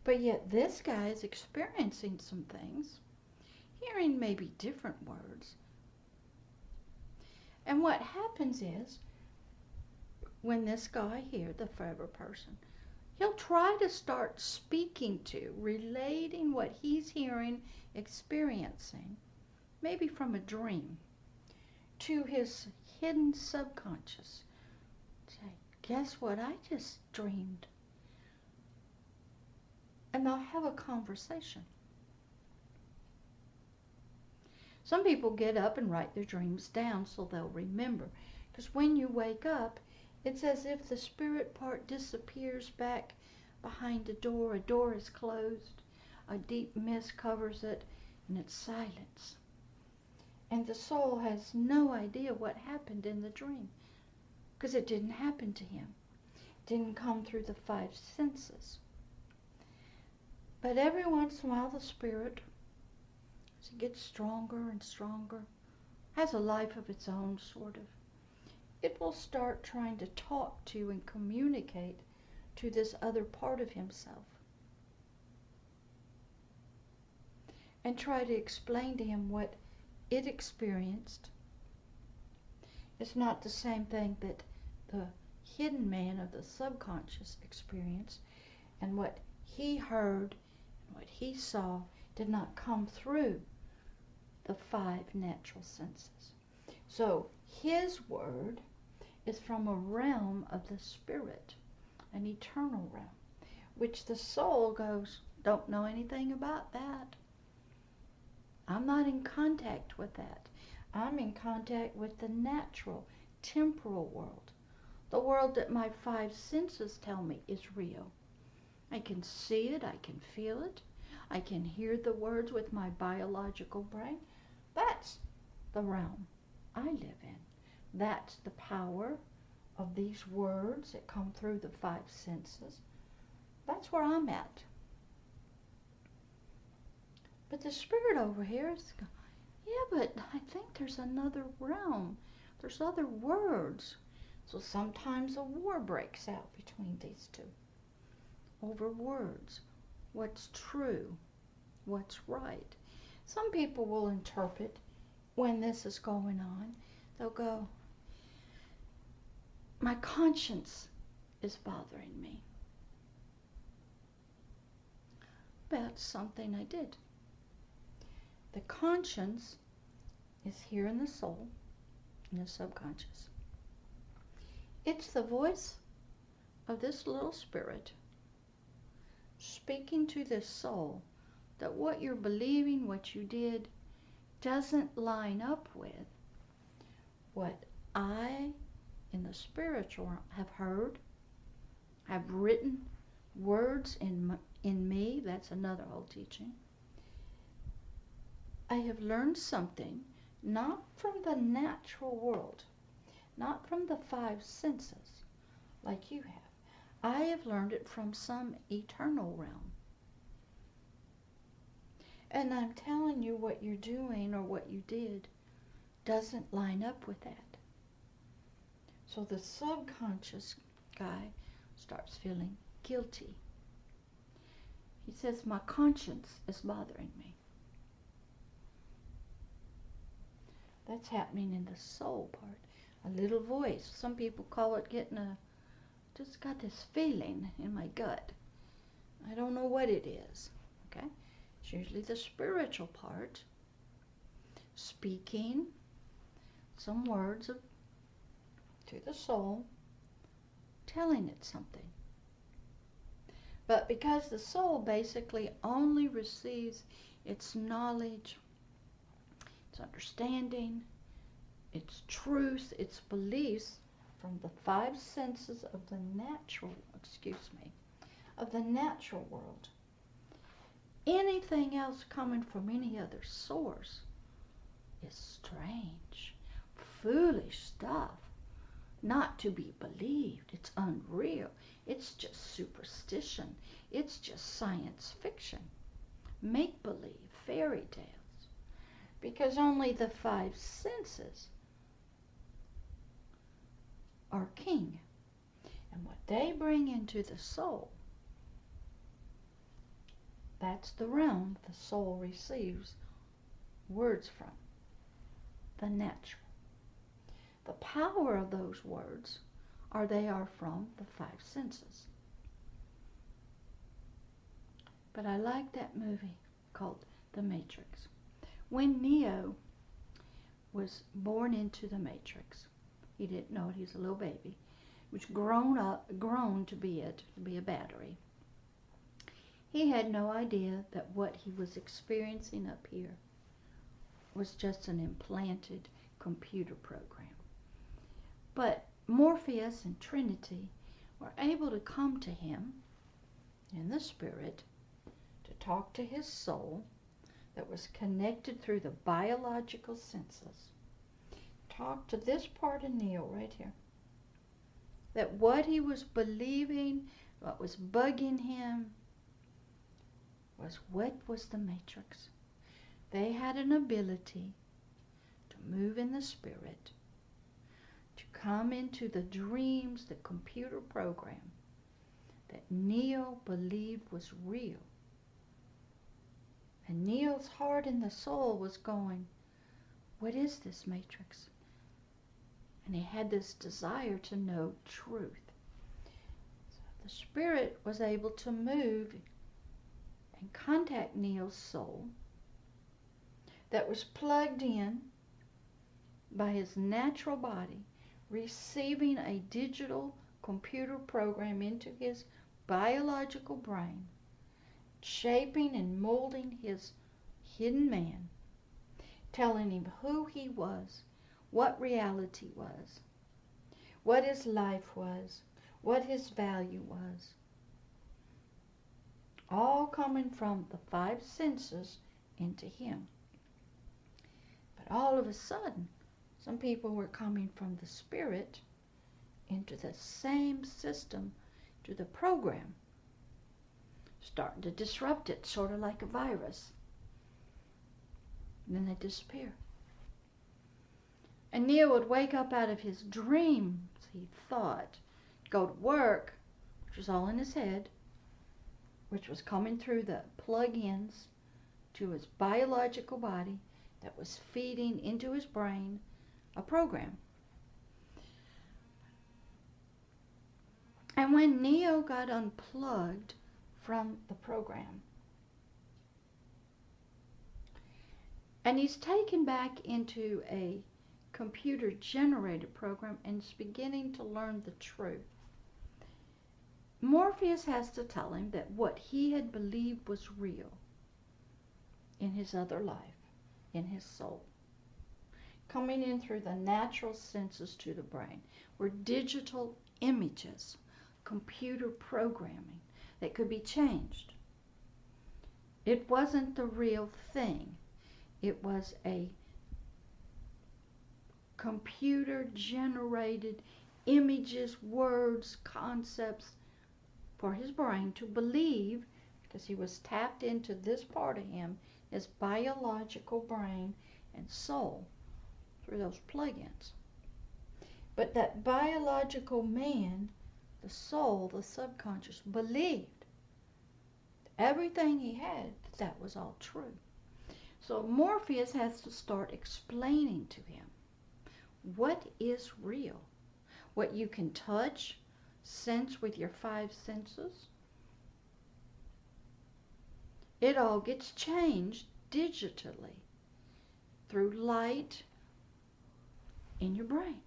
But yet this guy is experiencing some things, hearing maybe different words. And what happens is, when this guy here, the forever person, he'll try to start speaking to, relating what he's hearing, experiencing, maybe from a dream, to his hidden subconscious. Say, guess what I just dreamed? And they'll have a conversation. Some people get up and write their dreams down so they'll remember. Because when you wake up, it's as if the spirit part disappears back behind a door is closed, a deep mist covers it, and it's silence. And the soul has no idea what happened in the dream, because it didn't happen to him. It didn't come through the five senses. But every once in a while the spirit, as it gets stronger and stronger, has a life of its own, sort of. It will start trying to talk to and communicate to this other part of himself. And try to explain to him what it experienced. It's not the same thing that the hidden man of the subconscious experienced, and what he heard and what he saw did not come through the five natural senses. So his word is from a realm of the spirit, an eternal realm, which the soul goes, don't know anything about that. I'm not in contact with that. I'm in contact with the natural, temporal world, the world that my five senses tell me is real. I can see it, I can feel it, I can hear the words with my biological brain. That's the realm I live in. That's the power of these words that come through the five senses. That's where I'm at. But the spirit over here is, yeah, but I think there's another realm. There's other words. So sometimes a war breaks out between these two over words. What's true? What's right? Some people will interpret when this is going on. They'll go, my conscience is bothering me. That's something I did. The conscience is here in the soul, in the subconscious. It's the voice of this little spirit speaking to this soul that what you're believing, what you did, doesn't line up with what I, in the spiritual, have heard, have written words in me. That's another whole teaching. I have learned something, not from the natural world, not from the five senses, like you have. I have learned it from some eternal realm. And I'm telling you what you're doing or what you did doesn't line up with that. So the subconscious guy starts feeling guilty. He says, my conscience is bothering me. That's happening in the soul part. A little voice. Some people call it just got this feeling in my gut. I don't know what it is. Okay? It's usually the spiritual part speaking some words to the soul, telling it something. But because the soul basically only receives its knowledge, its understanding, its truth, its beliefs from the five senses of the natural, of the natural world. Anything else coming from any other source is strange, foolish stuff, not to be believed. It's unreal. It's just superstition. It's just science fiction, make-believe, fairy tales. Because only the five senses are king. And what they bring into the soul, that's the realm the soul receives words from, the natural. The power of those words they are from the five senses. But I like that movie called The Matrix. When Neo was born into the Matrix, he didn't know it, he was a little baby, was grown to be a battery. He had no idea that what he was experiencing up here was just an implanted computer program. But Morpheus and Trinity were able to come to him in the spirit to talk to his soul that was connected through the biological senses. Talk to this part of Neo right here. That what he was believing, what was bugging him, what was the Matrix. They had an ability to move in the spirit, to come into the dreams, the computer program that Neo believed was real. And Neo's heart and the soul was going, what is this Matrix? And he had this desire to know truth. So the spirit was able to move and contact Neo's soul that was plugged in by his natural body, receiving a digital computer program into his biological brain, shaping and molding his hidden man, telling him who he was, what reality was, what his life was, what his value was. All coming from the five senses into him. But all of a sudden, some people were coming from the spirit into the same system, to the program, starting to disrupt it, sort of like a virus. And then they disappear. And Neil would wake up out of his dreams, he thought, go to work, which was all in his head, which was coming through the plug-ins to his biological body that was feeding into his brain a program. And when Neo got unplugged from the program, and he's taken back into a computer-generated program and is beginning to learn the truth, Morpheus has to tell him that what he had believed was real in his other life, in his soul, coming in through the natural senses to the brain, were digital images, computer programming that could be changed. It wasn't the real thing. It was a computer-generated images, words, concepts for his brain to believe, because he was tapped into this part of him, his biological brain and soul, through those plugins. But that biological man, the soul, the subconscious, believed everything he had, that was all true. So Morpheus has to start explaining to him what is real, what you can touch, sense with your five senses. It all gets changed digitally through light in your brain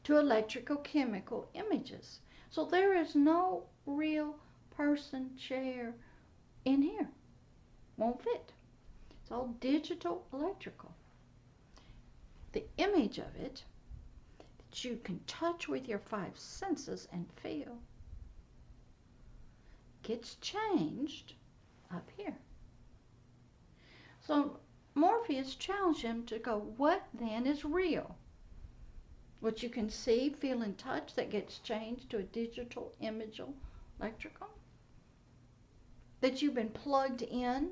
to electrical chemical images. So there is no real person, chair in here. Won't fit. It's all digital electrical. The image of it that you can touch with your five senses and feel gets changed up here. So Morpheus challenged him to go, what then is real? What you can see, feel, and touch that gets changed to a digital image electrical? That you've been plugged in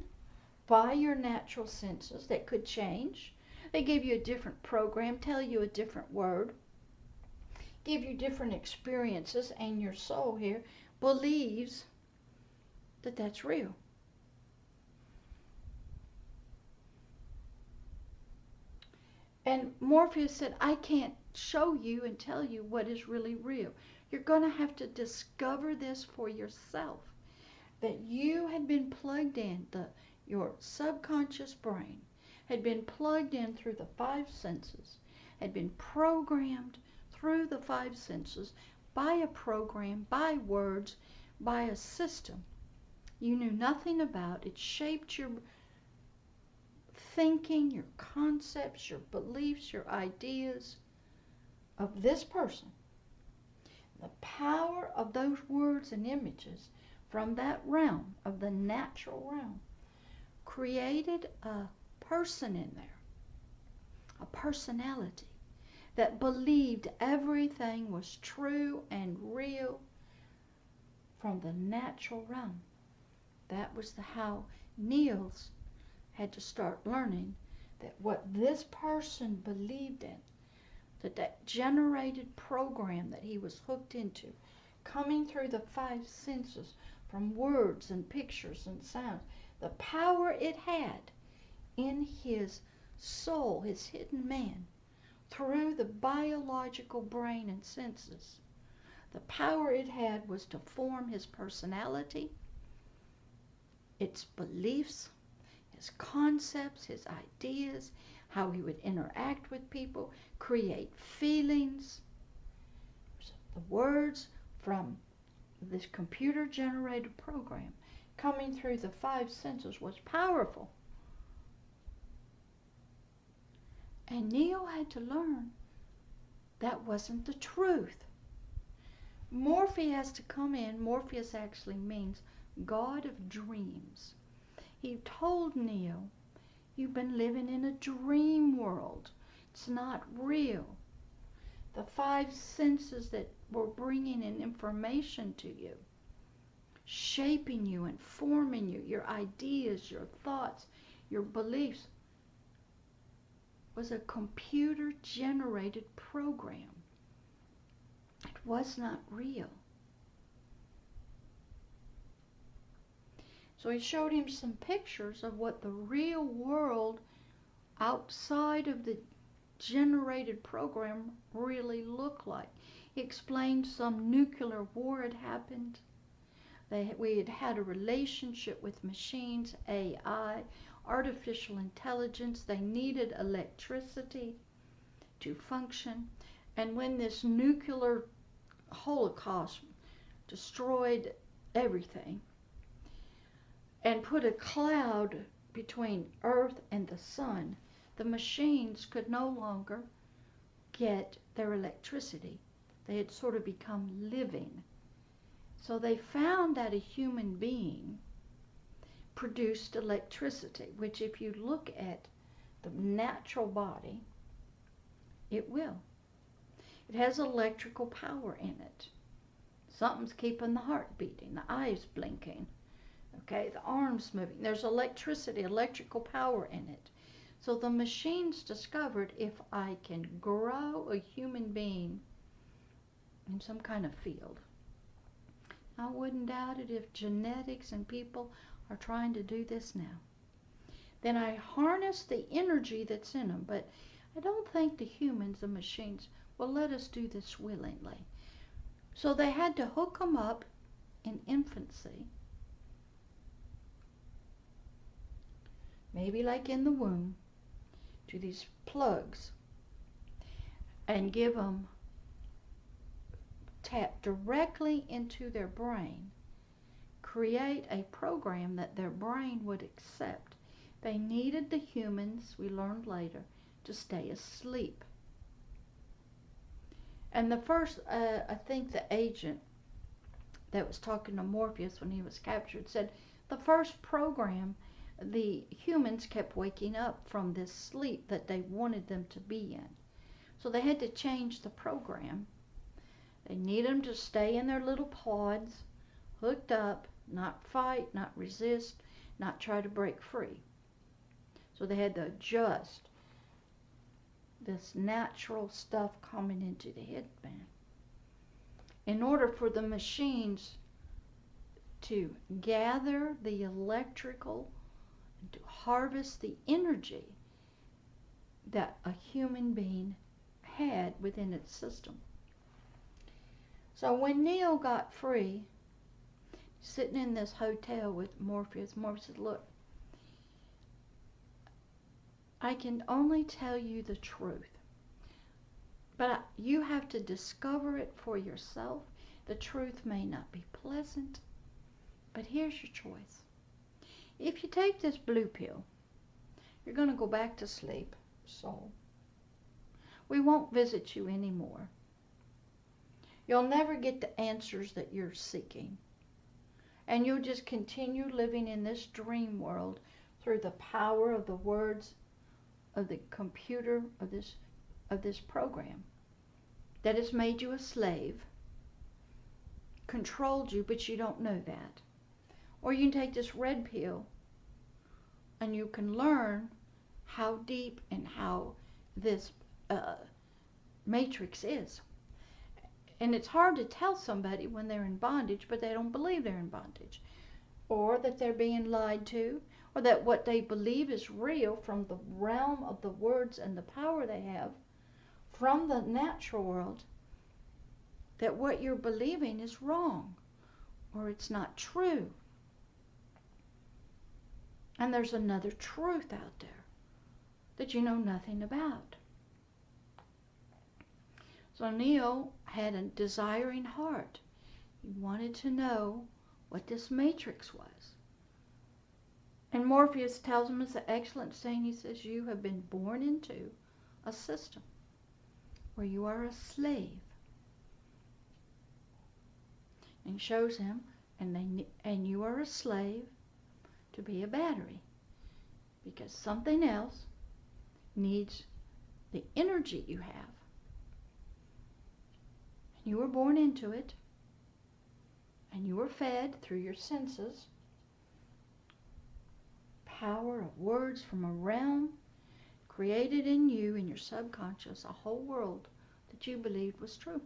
by your natural senses that could change. They give you a different program, tell you a different word, give you different experiences, and your soul here believes that that's real. And Morpheus said, I can't show you and tell you what is really real. You're going to have to discover this for yourself. That you had been plugged in, your subconscious brain had been plugged in through the five senses, had been programmed through the five senses by a program, by words, by a system you knew nothing about. It shaped your thinking, your concepts, your beliefs, your ideas of this person. The power of those words and images from that realm, of the natural realm, created a person in there, a personality that believed everything was true and real from the natural realm. That was how Niels had to start learning that what this person believed in, that generated program that he was hooked into, coming through the five senses from words and pictures and sounds, the power it had in his soul, his hidden man, through the biological brain and senses. The power it had was to form his personality, its beliefs, his concepts, his ideas, how he would interact with people, create feelings. There's The words from this computer-generated program coming through the five senses was powerful. And Neo had to learn that wasn't the truth. Morpheus has to come in. Morpheus actually means God of dreams. He told Neo, you've been living in a dream world. It's not real. The five senses that were bringing in information to you, shaping you and forming you, your ideas, your thoughts, your beliefs, was a computer-generated program. It was not real. So he showed him some pictures of what the real world outside of the generated program really looked like. He explained some nuclear war had happened. We had had a relationship with machines, AI, artificial intelligence. They needed electricity to function. And when this nuclear holocaust destroyed everything and put a cloud between Earth and the sun, the machines could no longer get their electricity. They had sort of become living. So they found that a human being produced electricity, which if you look at the natural body, it will. It has electrical power in it. Something's keeping the heart beating, the eyes blinking, okay, the arms moving. There's electricity, electrical power in it. So the machines discovered if I can grow a human being in some kind of field, I wouldn't doubt it if genetics and people are trying to do this now. Then I harness the energy that's in them, but I don't think the humans, the machines, will let us do this willingly. So they had to hook them up in infancy, maybe like in the womb, to these plugs, and give them tap directly into their brain, create a program that their brain would accept. They needed the humans, we learned later, to stay asleep. And the first, I think the agent that was talking to Morpheus when he was captured said the first program, the humans kept waking up from this sleep that they wanted them to be in. So they had to change the program. They need them to stay in their little pods, hooked up, not fight, not resist, not try to break free. So they had to adjust this natural stuff coming into the headband in order for the machines to gather the electrical and to harvest the energy that a human being had within its system. So when Neo got free, sitting in this hotel with Morpheus, Morpheus said, look, I can only tell you the truth, but you have to discover it for yourself. The truth may not be pleasant, but here's your choice. If you take this blue pill, you're going to go back to sleep, soul. We won't visit you anymore. You'll never get the answers that you're seeking. And you'll just continue living in this dream world through the power of the words of the computer of this program that has made you a slave, controlled you, but you don't know that. Or you can take this red pill and you can learn how deep and how this matrix is. And it's hard to tell somebody when they're in bondage, but they don't believe they're in bondage, or that they're being lied to, or that what they believe is real from the realm of the words and the power they have from the natural world, that what you're believing is wrong, or it's not true. And there's another truth out there that you know nothing about. So Neo had a desiring heart. He wanted to know what this matrix was. And Morpheus tells him it's an excellent saying. He says, you have been born into a system where you are a slave. And shows him, and you are a slave to be a battery. Because something else needs the energy you have. And you were born into it. And you were fed through your senses power of words from a realm created in you, in your subconscious, a whole world that you believed was true.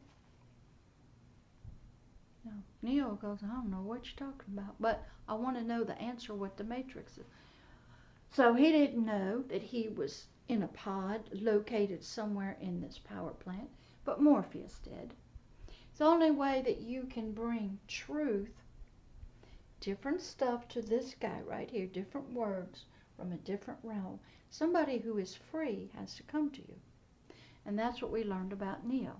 Now, Neo goes, I don't know what you're talking about, but I want to know the answer, what the matrix is. So he didn't know that he was in a pod located somewhere in this power plant, but Morpheus did. It's the only way that you can bring truth, different stuff to this guy right here, different words from a different realm. Somebody who is free has to come to you. And that's what we learned about Neo.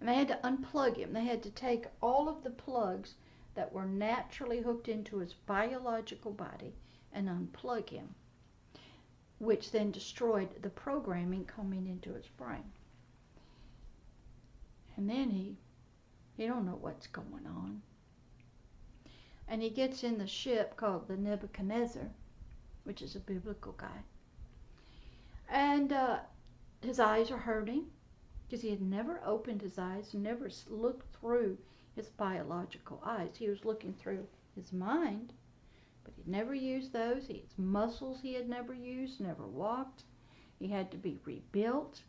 And they had to unplug him. They had to take all of the plugs that were naturally hooked into his biological body and unplug him, which then destroyed the programming coming into his brain. And then he don't know what's going on. And he gets in the ship called the Nebuchadnezzar, which is a biblical guy. And his eyes are hurting because he had never opened his eyes, never looked through his biological eyes. He was looking through his mind, but he'd never used those. His muscles he had never used, never walked. He had to be rebuilt.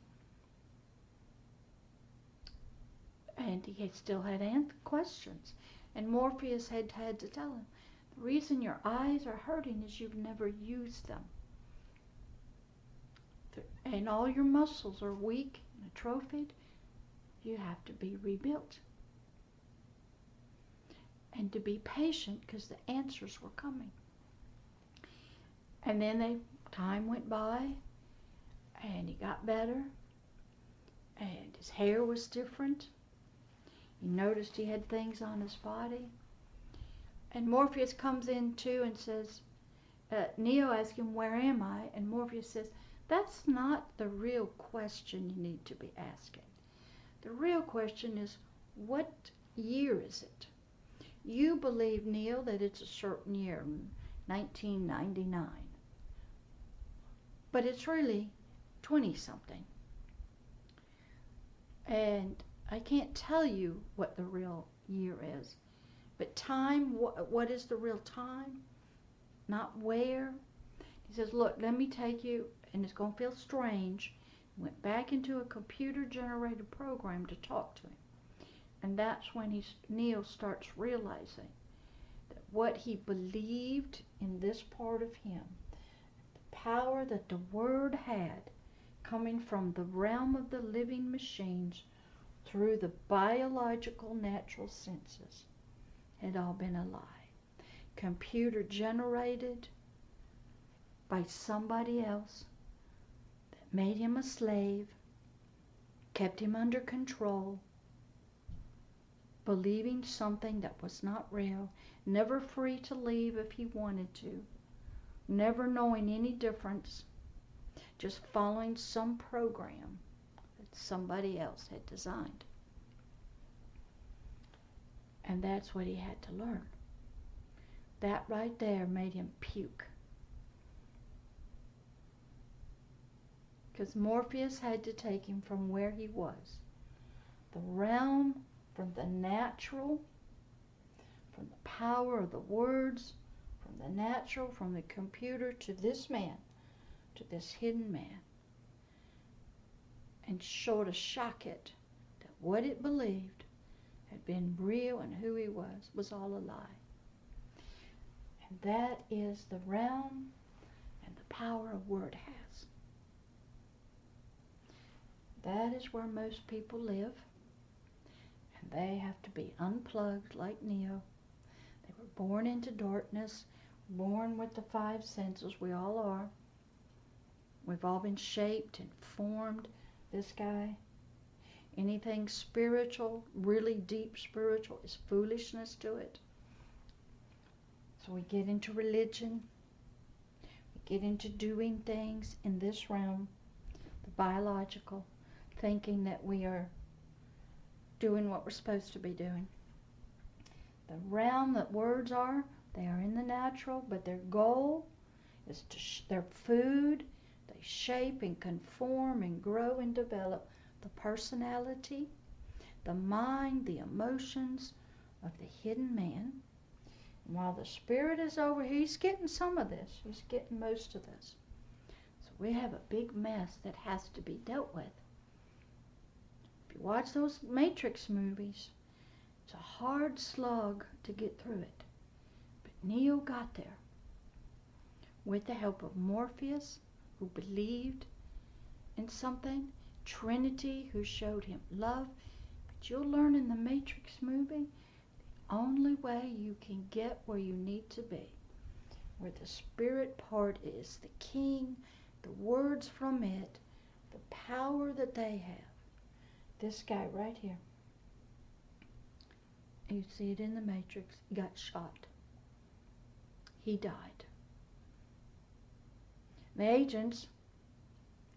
And he still had questions. And Morpheus had to tell him, the reason your eyes are hurting is you've never used them. And all your muscles are weak and atrophied. You have to be rebuilt. And to be patient because the answers were coming. And then time went by and he got better. And his hair was different. He noticed he had things on his body. And Morpheus comes in too and says, Neo asks him, where am I? And Morpheus says, that's not the real question you need to be asking. The real question is, what year is it? You believe, Neo, that it's a certain year, 1999. But it's really 20-something. And I can't tell you what the real year is. But time, what is the real time? Not where. He says, look, let me take you, and it's going to feel strange. Went back into a computer-generated program to talk to him. And that's when Neo starts realizing that what he believed in this part of him, the power that the Word had coming from the realm of the living machines through the biological natural senses, had all been a lie. Computer generated by somebody else that made him a slave, kept him under control, believing something that was not real, never free to leave if he wanted to, never knowing any difference, just following some program that somebody else had designed. And that's what he had to learn. That right there made him puke. Because Morpheus had to take him from where he was, the realm, from the natural, from the power of the words, from the natural, from the computer, to this man, to this hidden man, and sort of shock it that what it believed had been real and who he was all a lie. And that is the realm and the power a word has. That is where most people live. And they have to be unplugged like Neo. They were born into darkness, born with the five senses. We all are. We've all been shaped and formed. This guy, Anything spiritual, really deep spiritual, is foolishness to it. So we get into religion. We get into doing things in this realm, the biological, thinking that we are doing what we're supposed to be doing. The realm that words are, they are in the natural, but their goal is their food. They shape and conform and grow and develop the personality, the mind, the emotions of the hidden man. And while the spirit is over here, he's getting some of this. He's getting most of this. So we have a big mess that has to be dealt with. If you watch those Matrix movies, it's a hard slog to get through it. But Neo got there with the help of Morpheus, who believed in something, Trinity, who showed him love. But you'll learn in the Matrix movie, the only way you can get where you need to be, where the spirit part is, the king, the words from it, the power that they have. This guy right here, you see it in the Matrix, he got shot. He died. The agents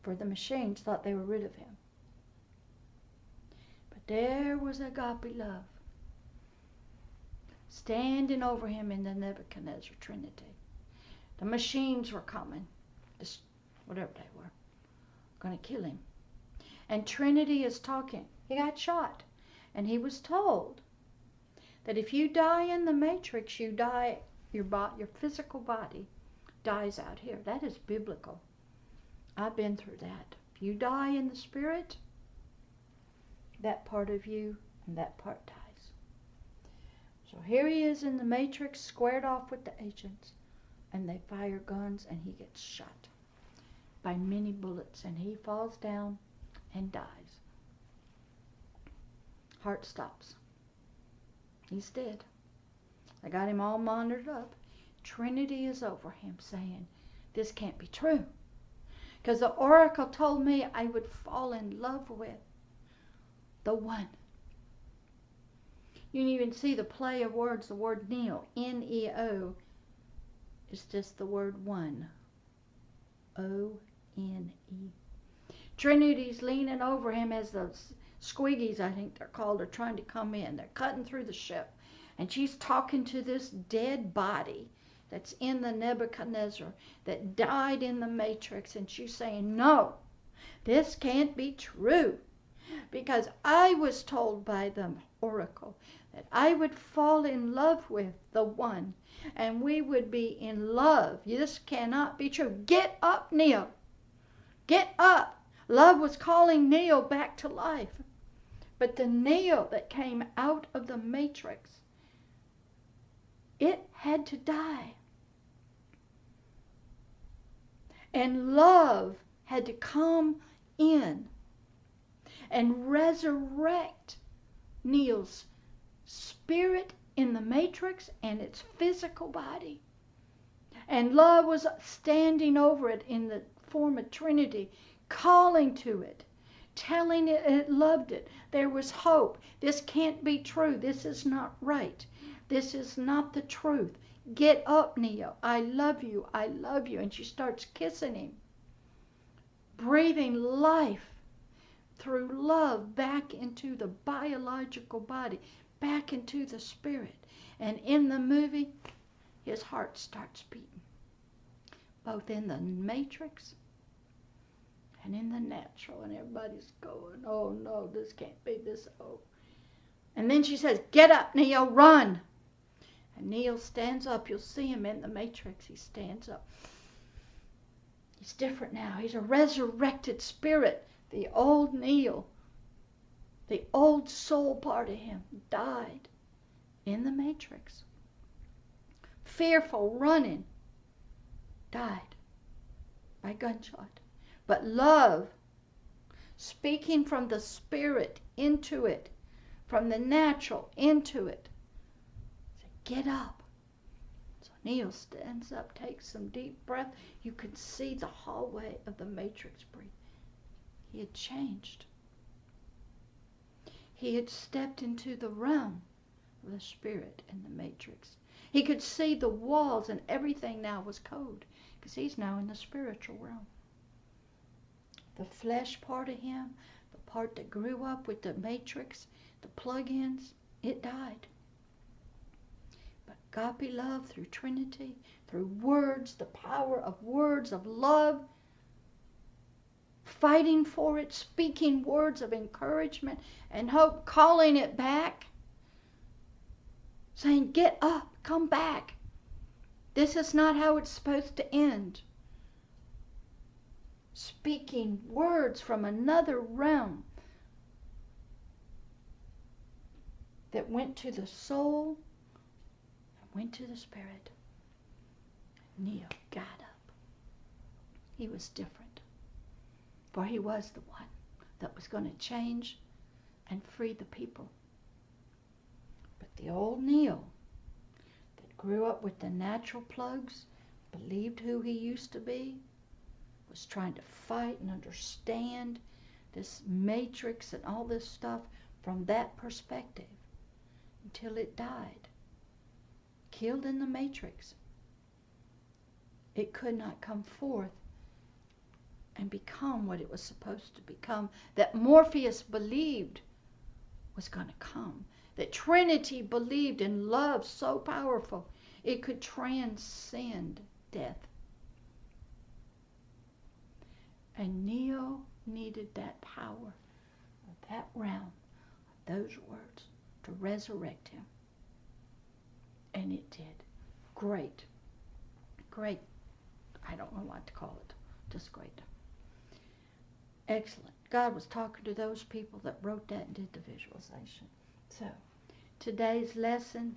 for the machines thought they were rid of him. But there was agape love standing over him in the Nebuchadnezzar Trinity. The machines were coming, whatever they were, going to kill him. And Trinity is talking. He got shot. And he was told that if you die in the Matrix, you die, your physical body dies out here. That is biblical. I've been through that. If you die in the spirit, that part of you and that part dies. So here he is in the Matrix, squared off with the agents, and they fire guns, and he gets shot by many bullets, and he falls down and dies. Heart stops. He's dead. I got him all monitored up. Trinity is over him saying, this can't be true. Because the oracle told me I would fall in love with the one. You can even see the play of words. The word Neo, N-E-O, is just the word one. O-N-E. Trinity's leaning over him as those squiggies, I think they're called, are trying to come in. They're cutting through the ship. And she's talking to this dead body that's in the Nebuchadnezzar that died in the Matrix. And she's saying, no, this can't be true. Because I was told by the oracle that I would fall in love with the one. And we would be in love. This cannot be true. Get up, Neo. Get up. Love was calling Neo back to life. But the Neo that came out of the Matrix, it had to die. And love had to come in and resurrect Neo's spirit in the Matrix and its physical body. And love was standing over it in the form of Trinity, calling to it, telling it loved it. There was hope. This can't be true. This is not right. This is not the truth. Get up, Neo. I love you. I love you. And she starts kissing him, breathing life through love back into the biological body, back into the spirit. And in the movie, his heart starts beating, both in the Matrix and in the natural. And everybody's going, oh no, this can't be this. Oh. And then she says, get up, Neo, run. And Neo stands up. You'll see him in the Matrix. He stands up. He's different now. He's a resurrected spirit. The old Neo, the old soul part of him, died in the Matrix. Fearful, running, died by gunshot. But love, speaking from the spirit into it, from the natural into it, said, get up. So Neo stands up, takes some deep breath. You can see the hallway of the Matrix breathe. He had changed. He had stepped into the realm of the spirit and the matrix. He could see the walls, and everything now was code, because he's now in the spiritual realm. The flesh part of him, the part that grew up with the matrix, the plug-ins, it died. But agape love through Trinity, through words, the power of words of love, fighting for it, speaking words of encouragement and hope, calling it back, saying, get up, come back. This is not how it's supposed to end. Speaking words from another realm that went to the soul and went to the spirit. Neo got up. He was different, for he was the one that was going to change and free the people. But the old Neo that grew up with the natural plugs, believed who he used to be, was trying to fight and understand this matrix and all this stuff from that perspective until it died. Killed in the matrix. It could not come forth and become what it was supposed to become, that Morpheus believed was going to come, that Trinity believed in love so powerful it could transcend death. And Neo needed that power of that realm, of those words, to resurrect him. And it did. Great. Great. I don't know what to call it. Just great. Excellent. God was talking to those people that wrote that and did the visualization. So, today's lesson,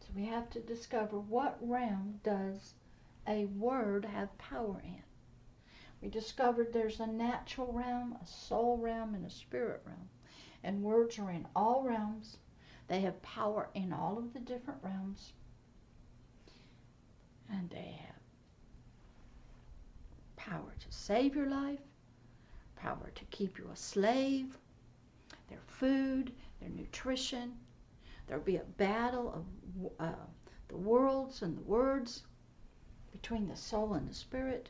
so we have to discover what realm does a word have power in. We discovered there's a natural realm, a soul realm, and a spirit realm. And words are in all realms. They have power in all of the different realms. And they have power to save your life, power to keep you a slave, their food, their nutrition. There'll be a battle of the worlds and the words between the soul and the spirit.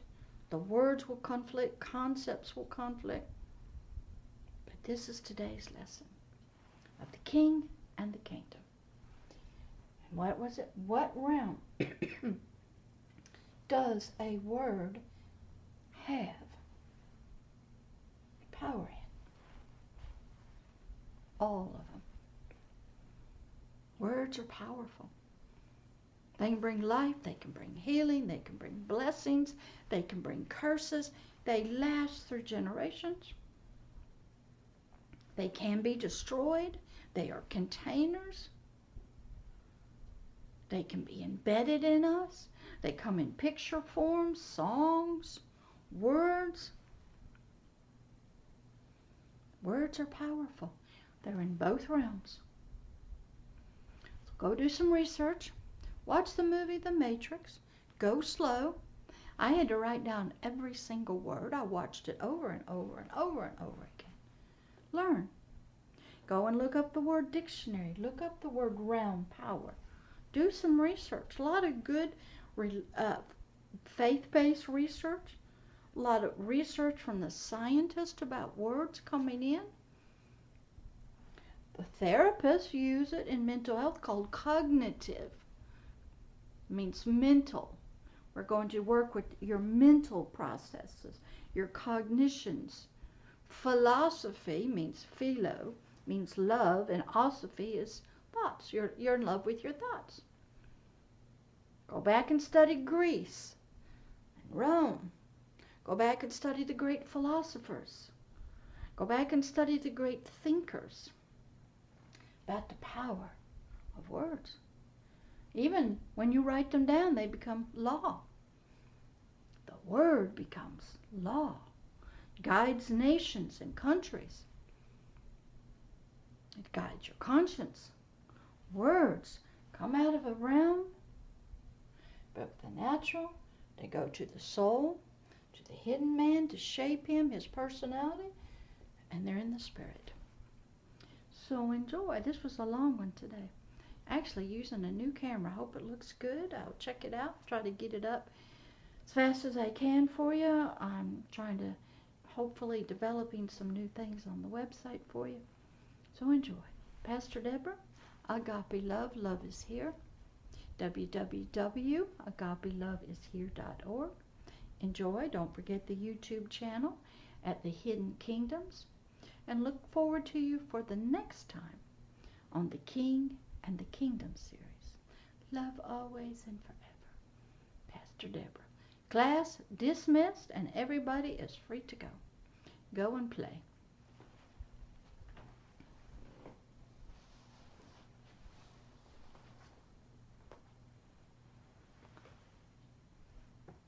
The words will conflict, concepts will conflict. But this is today's lesson of the king and the kingdom. And what was it? What realm does a word have power in? All of them. Words are powerful. They can bring life, they can bring healing, they can bring blessings, they can bring curses. They last through generations. They can be destroyed. They are containers. They can be embedded in us. They come in picture form, songs, words. Words are powerful. They're in both realms. So go do some research. Watch the movie The Matrix. Go slow. I had to write down every single word. I watched it over and over and over and over again. Learn. Go and look up the word dictionary. Look up the word realm, power. Do some research. A lot of good faith-based research. A lot of research from the scientists about words coming in. The therapists use it in mental health called cognitive. It means mental. We're going to work with your mental processes, your cognitions. Philosophy means philo, means love, and osophy is thoughts. You're in love with your thoughts. Go back and study Greece and Rome. Go back and study the great philosophers. Go back and study the great thinkers about the power of words. Even when you write them down, they become law. The word becomes law. Guides nations and countries. It guides your conscience. Words come out of a realm, but the natural, they go to the soul, to the hidden man to shape him, his personality, and they're in the spirit. So enjoy. This was a long one today. Actually using a new camera. Hope it looks good. I'll check it out. Try to get it up as fast as I can for you. I'm trying to hopefully developing some new things on the website for you. So enjoy. Pastor Deborah, Agape Love, Love is Here. www.agapeloveishere.org. Enjoy. Don't forget the YouTube channel at the Hidden Kingdoms. And look forward to you for the next time on the King and the Kingdom series. Love always and forever. Pastor Deborah. Class dismissed and everybody is free to go. Go and play.